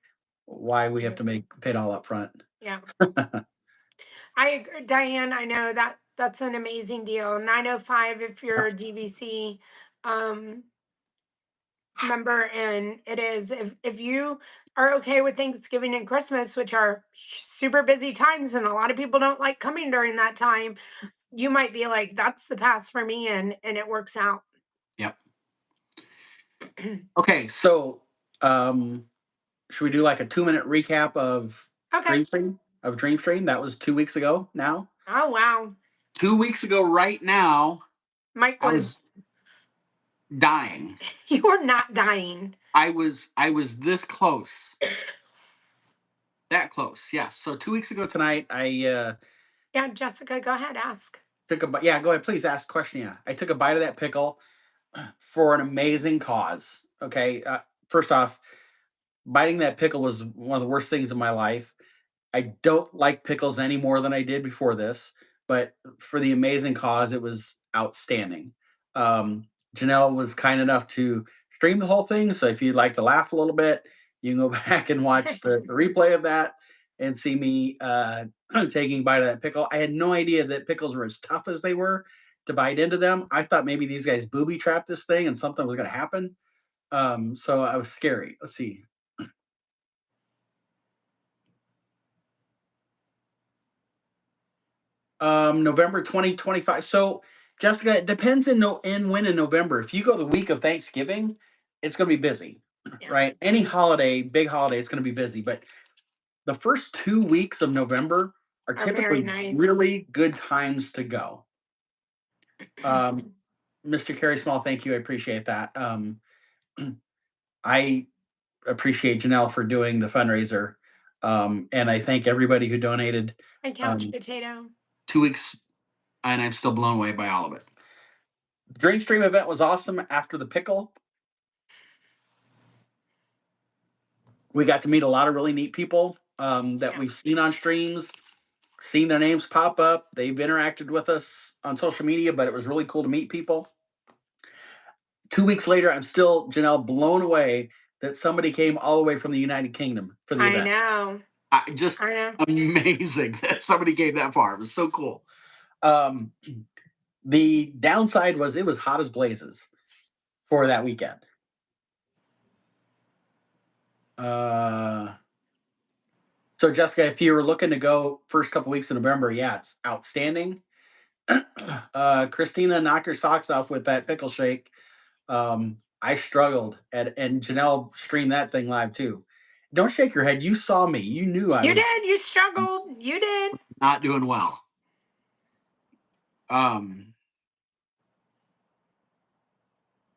we have to make pay it all up front. Yeah. I agree, Diane. I know that's an amazing deal. 905 if you're a DVC um member, and it is if you are okay with Thanksgiving and Christmas, which are super busy times and a lot of people don't like coming during that time, you might be like, that's the pass for me, and it works out. Yep. Okay, so um should we do like a 2-minute recap of Okay. Dreamstream? That was 2 weeks ago now. Oh wow. 2 weeks ago right now, Mike I was was dying. you were not dying. I was this close. That close, yes. So 2 weeks ago tonight, I Yeah, Jessica, go ahead, ask. took a bite. Yeah, go ahead, please ask a question. Yeah, I took a bite of that pickle for an amazing cause. Okay, first off, biting that pickle was one of the worst things in my life. I don't like pickles any more than I did before this, but for the amazing cause, it was outstanding. Um, Janelle was kind enough to stream the whole thing. So if you'd like to laugh a little bit, you can go back and watch the replay of that and see me taking a bite of that pickle. I had no idea that pickles were as tough as they were to bite into them. I thought maybe these guys booby trapped this thing and something was going to happen. So I was scary. Let's see. November 2025. So, Jessica, it depends in when in November. If you go the week of Thanksgiving, it's going to be busy, Yeah, right? Any holiday, big holiday, it's going to be busy. But the first 2 weeks of November are are very typically nice. really good times to go. Mr. Carey Small, thank you. I appreciate that. I appreciate Janelle for doing the fundraiser. And I thank everybody who donated Hi, Couch um, Potato. 2 weeks, and I'm still blown away by all of it. Dreamstream event was awesome after the pickle. We got to meet a lot of really neat people that Yeah. we've seen on streams, seen their names pop up. They've interacted with us on social media, but it was really cool to meet people. 2 weeks later, I'm still, Janelle, blown away that somebody came all the way from the United Kingdom for the I event. know. Just I know. amazing that somebody came that far. It was so cool. Um, the downside was it was hot as blazes for that weekend. So Jessica, if you were looking to go first couple weeks in November, yeah, it's outstanding. Christina knocked her socks off with that pickle shake. I struggled, and Janelle streamed that thing live too. Don't shake your head. You saw me. You knew I You was did. You struggled. You did. not doing well.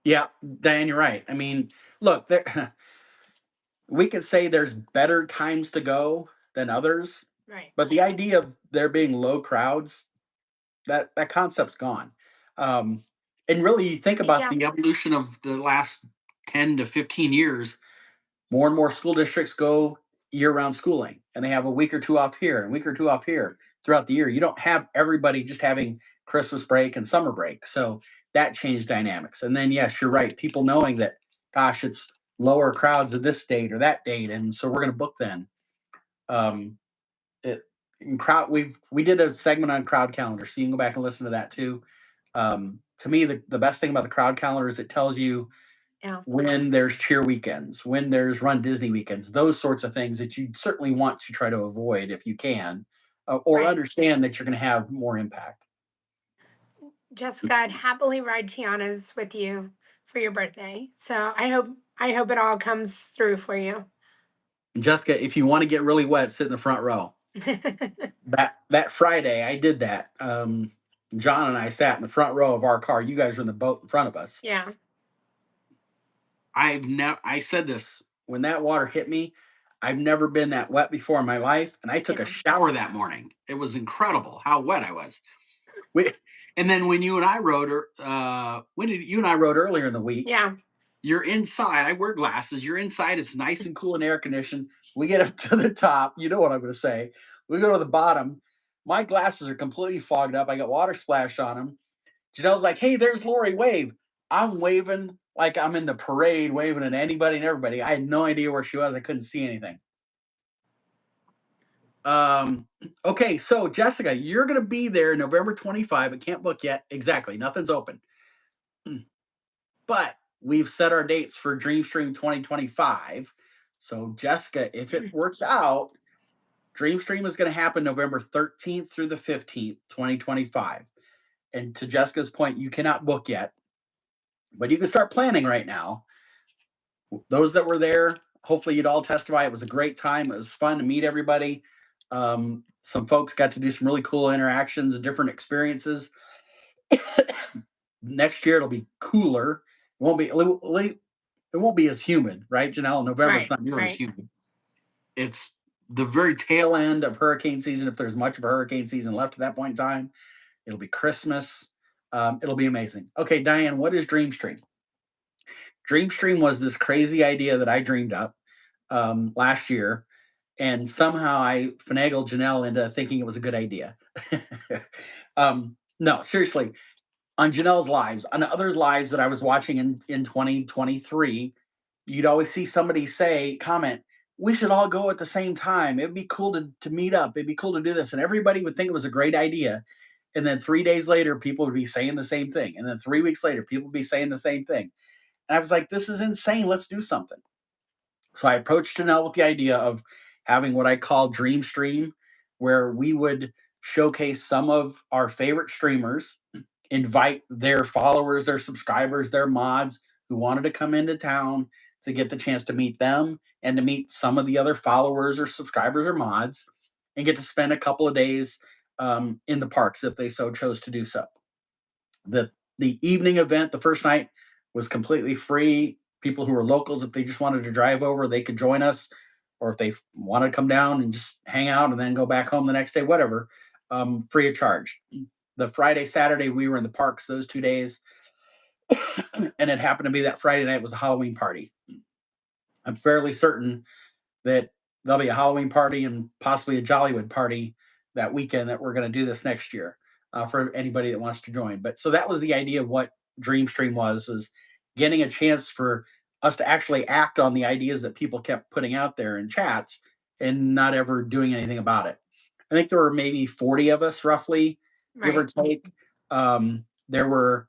Yeah, Diane, you're right. I mean, look, there, we could say there's better times to go than others, Right. but the idea of there being low crowds, that concept's gone. Um, and really, you think about Yeah. the evolution of the last 10 to 15 years. More and more school districts go year-round schooling, and they have a week or two off here, and a week or two off here throughout the year. You don't have everybody just having Christmas break and summer break, so that changed dynamics. And then, yes, you're right. People knowing that, gosh, it's lower crowds at this date or that date, and so we're going to book then. Um, it in crowd we did a segment on crowd calendar, so you can go back and listen to that too. To me, the best thing about the crowd calendar is it tells you Yeah. when there's cheer weekends, when there's Run Disney weekends, those sorts of things that you certainly want to try to avoid if you can, or Right. understand that you're going to have more impact. Jessica, I'd happily ride Tiana's with you for your birthday. So I hope it all comes through for you. Jessica, if you want to get really wet, sit in the front row. That Friday, I did that. John and I sat in the front row of our car. You guys were in the boat in front of us. Yeah. I said this when that water hit me. I've never been that wet before in my life, and I took a Yeah. shower that morning. It was incredible how wet I was. We, and then when you and I rode, when did you and I rode earlier in the week? Yeah. You're inside. I wear glasses. You're inside. It's nice and cool and air conditioned. We get up to the top. You know what I'm going to say. We go to the bottom. My glasses are completely fogged up. I got water splash on them. Janelle's like, "Hey, there's Lori. Wave." I'm waving like I'm in the parade, waving at anybody and everybody. I had no idea where she was. I couldn't see anything. Um, okay, so Jessica, you're going to be there November 25. I can't book yet. Exactly. Nothing's open. But we've set our dates for Dreamstream 2025. So, Jessica, if it works out, Dreamstream is going to happen November 13th through the 15th, 2025. And to Jessica's point, you cannot book yet, but you can start planning right now. Those that were there, hopefully you'd all testify. It was a great time. It was fun to meet everybody. Some folks got to do some really cool interactions and different experiences. Next year it'll be cooler. It won't be as humid, right, Janelle? November it's Right. not nearly as Right. humid. It's the very tail end of hurricane season. If there's much of a hurricane season left at that point in time, it'll be Christmas. It'll be amazing. Okay, Diane, what is Dreamstream? Dreamstream was this crazy idea that I dreamed up last year, and somehow I finagled Janelle into thinking it was a good idea. No, seriously, on Janelle's lives, on others' lives that I was watching in 2023, you'd always see somebody comment, we should all go at the same time. It'd be cool to meet up. It'd be cool to do this. And everybody would think it was a great idea. And then 3 days later, people would be saying the same thing. And then 3 weeks later, people would be saying the same thing. And I was like, this is insane. Let's do something. So I approached Janelle with the idea of having what I call Dream Stream, where we would showcase some of our favorite streamers, invite their followers, their subscribers, their mods who wanted to come into town to get the chance to meet them and to meet some of the other followers or subscribers or mods and get to spend a couple of days in the parks if they so chose to do so. The evening event, the first night, was completely free. People who were locals, if they just wanted to drive over, they could join us, or if they wanted to come down and just hang out and then go back home the next day, whatever, free of charge. The Friday, Saturday, we were in the parks those 2 days, and it happened to be that Friday night was a Halloween party. I'm fairly certain that there'll be a Halloween party and possibly a Jollywood party that weekend that we're going to do this next year for anybody that wants to join. But so that was the idea of what Dreamstream was getting a chance for us to actually act on the ideas that people kept putting out there in chats and not ever doing anything about it. I think there were maybe 40 of us roughly, give or Right. take. There were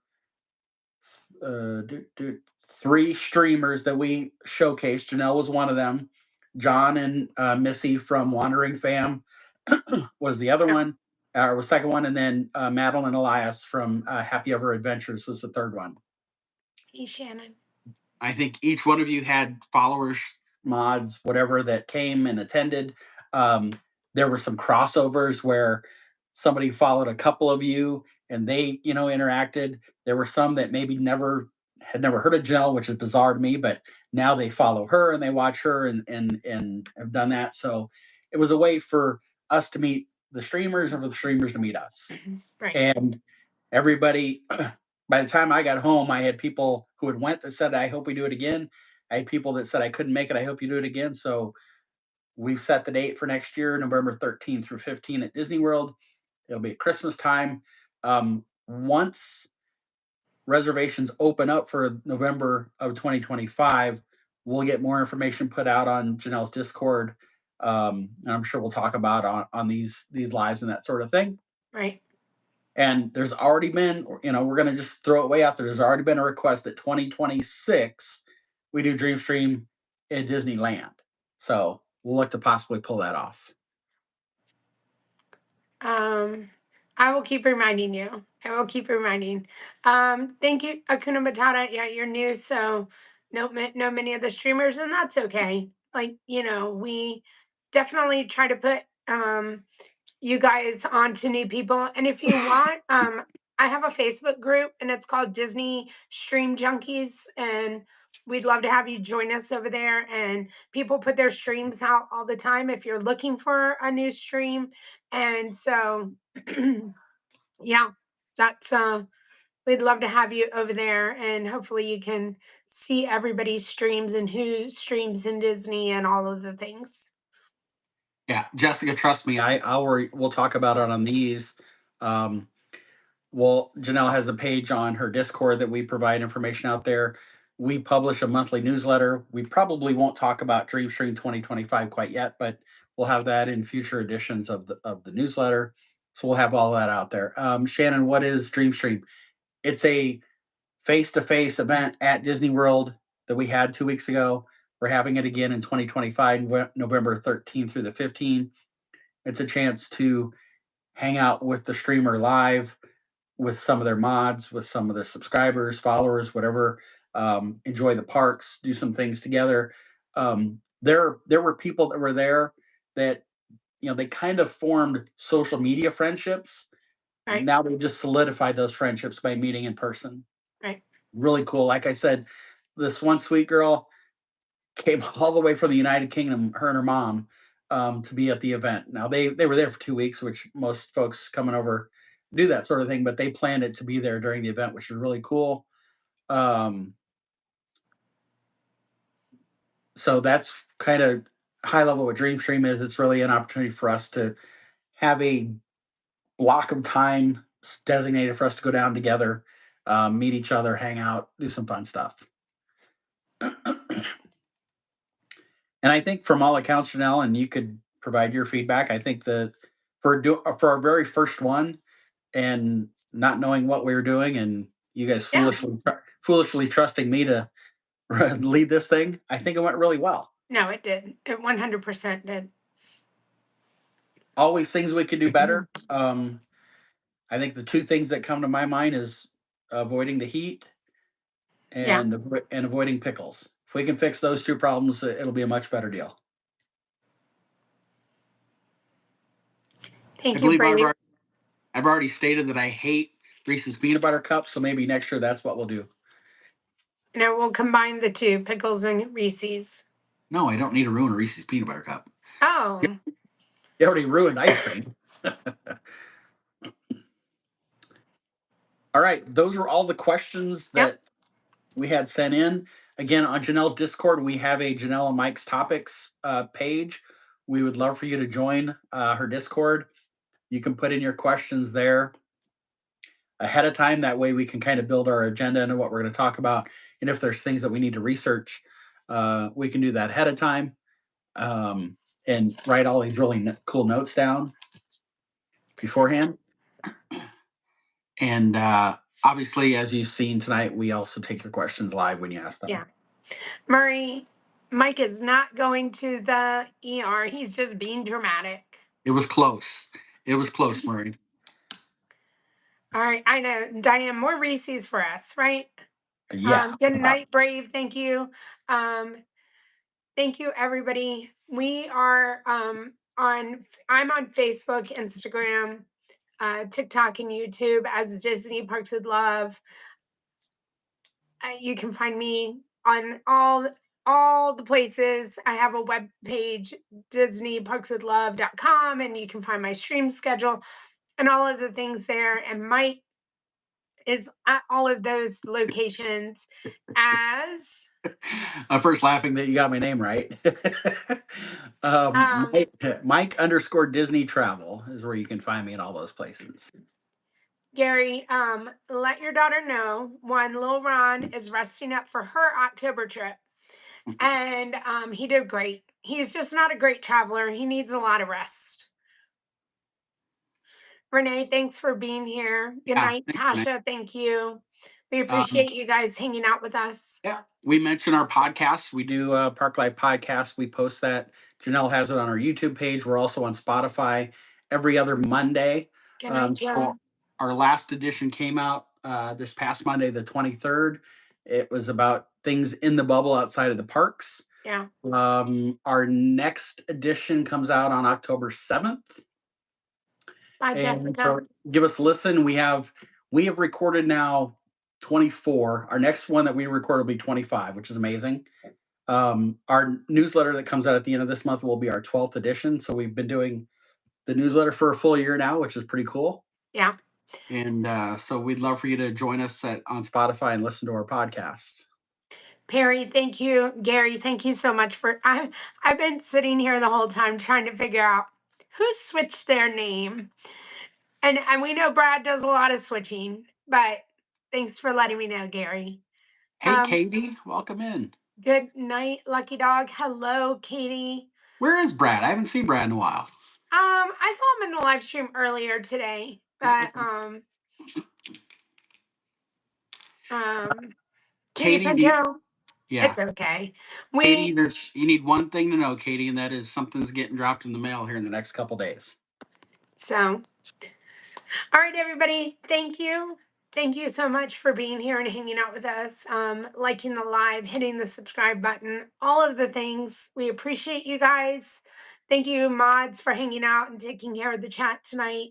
uh, do, do, three streamers that we showcased. Janelle was one of them. John and Missy from Wandering Fam was the other Yeah. one, or was second one, and then Madeline Elias from Happy Ever Adventures was the third one. Hey, Shannon. I think each one of you had followers, mods, whatever that came and attended. Um, there were some crossovers where somebody followed a couple of you and they, interacted. There were some that maybe never had never heard of Janelle, which is bizarre to me, but now they follow her and they watch her and have done that. So it was a way for us to meet the streamers and for the streamers to meet us. Right. And everybody, by the time I got home, I had people who had went that said, I hope we do it again. I had people that said, I couldn't make it. I hope you do it again. So we've set the date for next year, November 13th through 15 at Disney World. It'll be at Christmas time. Once reservations open up for November of 2025, we'll get more information put out on Janelle's Discord. And I'm sure we'll talk about on these lives and that sort of thing. Right. And there's already been, we're going to just throw it way out there. There's already been a request that 2026 we do Dreamstream at Disneyland. So we'll look to possibly pull that off. I will keep reminding you. I will keep reminding. Thank you, Akuna Matata. Yeah, you're new, so know many of the streamers, and that's okay. Like, we definitely try to put you guys on to new people. And if you want, I have a Facebook group and it's called Disney Stream Junkies. And we'd love to have you join us over there. And people put their streams out all the time if you're looking for a new stream. And so, yeah, that's, we'd love to have you over there. And hopefully you can see everybody's streams and who streams in Disney and all of the things. Yeah, Jessica, trust me, we'll talk about it on these. Um, well, Janelle has a page on her Discord that we provide information out there. We publish a monthly newsletter. We probably won't talk about DreamStream 2025 quite yet, but we'll have that in future editions of the newsletter. So we'll have all that out there. Shannon, what is DreamStream? It's a face-to-face event at Disney World that we had 2 weeks ago. We're having it again in 2025, November 13th through the 15th. It's a chance to hang out with the streamer live, with some of their mods, with some of the subscribers, followers, whatever. Enjoy the parks, do some things together. There were people that were there that they kind of formed social media friendships. Right. Now they just solidified those friendships by meeting in person. Right. Really cool. Like I said, this one sweet girl came all the way from the United Kingdom, her and her mom, to be at the event. Now they were there for 2 weeks, which most folks coming over do that sort of thing, but they planned it to be there during the event, which is really cool. Um, so that's kind of high level what Dreamstream is. It's really an opportunity for us to have a block of time designated for us to go down together, meet each other, hang out, do some fun stuff. And I think from all accounts, Janelle, and you could provide your feedback. I think that for our very first one, and not knowing what we were doing, and you guys Yeah. foolishly trusting me to lead this thing, I think it went really well. No, it did. It 100% did. Always things we could do better. I think the two things that come to my mind is avoiding the heat Yeah. and avoiding pickles. If we can fix those two problems, it'll be a much better deal. I Thank you, believe Brady. I've already stated that I hate Reese's peanut butter cups, so maybe next year that's what we'll do. And I will combine the two, pickles and Reese's. No, I don't need to ruin a Reese's peanut butter cup. Oh, You already ruined ice cream. All right, those were all the questions yep. that we had sent in. Again, on Janelle's Discord, we have a Janelle and Mike's topics page. We would love for you to join her Discord. You can put in your questions there ahead of time. That way we can kind of build our agenda into what we're going to talk about. And if there's things that we need to research, we can do that ahead of time, and write all these really cool notes down beforehand. And obviously, as you've seen tonight, we also take your questions live when you ask them. Yeah. Murray, Mike is not going to the ER. He's just being dramatic. It was close. It was close, Murray. All right. I know. Diane, more Reese's for us, right? Yeah. Good night, Brave. Thank you. Thank you, everybody. We are I'm on Facebook, Instagram, TikTok, and YouTube as Disney Parks with Love. You can find me on all the places. I have a web page, disneyparkswithlove.com, and you can find my stream schedule and all of the things there. And Mike is at all of those locations as I'm first laughing that you got my name right. um Mike underscore Disney Travel is where you can find me in all those places. Gary, let your daughter know one little Ron is resting up for her October trip. And he did great. He's just not a great traveler. He needs a lot of rest. Renee, thanks for being here. Good Yeah, night, thanks, Renee. Tasha. Thank you. We Um, appreciate you guys hanging out with us. yeah, we mentioned our podcast. We do a Park Life podcast. We post that. Janelle has it on our YouTube page. We're also on Spotify every other Monday. Good night, So Jim. our last edition came out this past Monday, the 23rd. It was about things in the bubble outside of the parks. Yeah. Our next edition comes out on October 7th. Bye, And Jessica. so give us a listen. We have recorded now 24. Our next one that we record will be 25, which is amazing. Our newsletter that comes out at the end of this month will be our 12th edition. So we've been doing the newsletter for a full year now, which is pretty cool. Yeah. And so we'd love for you to join us on Spotify and listen to our podcasts. Perry, thank you. Gary, thank you so much for I've been sitting here the whole time trying to figure out who switched their name. And we know Brad does a lot of switching, but thanks for letting me know, Gary. Hey, Um, Katie, welcome in. Good night, Lucky Dog. Hello, Katie. Where is Brad? I haven't seen Brad in a while. I saw him in the live stream earlier today, but Katie Katie, do you, Pinto, yeah. it's okay. Katie, We you need one thing to know, Katie, and that is something's getting dropped in the mail here in the next couple days. so all right, everybody. Thank you. Thank you so much for being here and hanging out with us, liking the live, hitting the subscribe button, all of the things. We appreciate you guys. Thank you, mods, for hanging out and taking care of the chat tonight.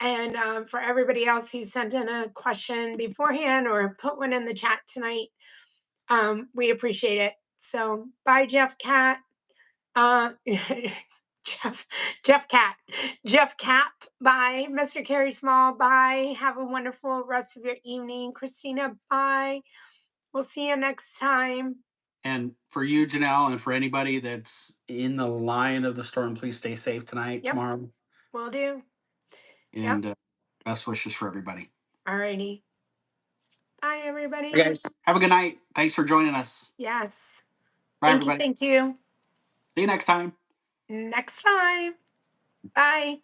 And for everybody else who sent in a question beforehand or put one in the chat tonight, we appreciate it. So, bye, Jeff Cat. Jeff, Jeff Cat, Jeff Cap. Bye, Mr. Carey Small. Bye. Have a wonderful rest of your evening, Christina. Bye. We'll see you next time. And for you, Janelle, and for anybody that's in the line of the storm, please stay safe tonight, Yep, tomorrow, will do. Yep. and best wishes for everybody. Alrighty. Bye, everybody. Hey guys, have a good night. Thanks for joining us. Yes. Bye, Thank you. everybody. Thank you. See you next time. Next time. Bye.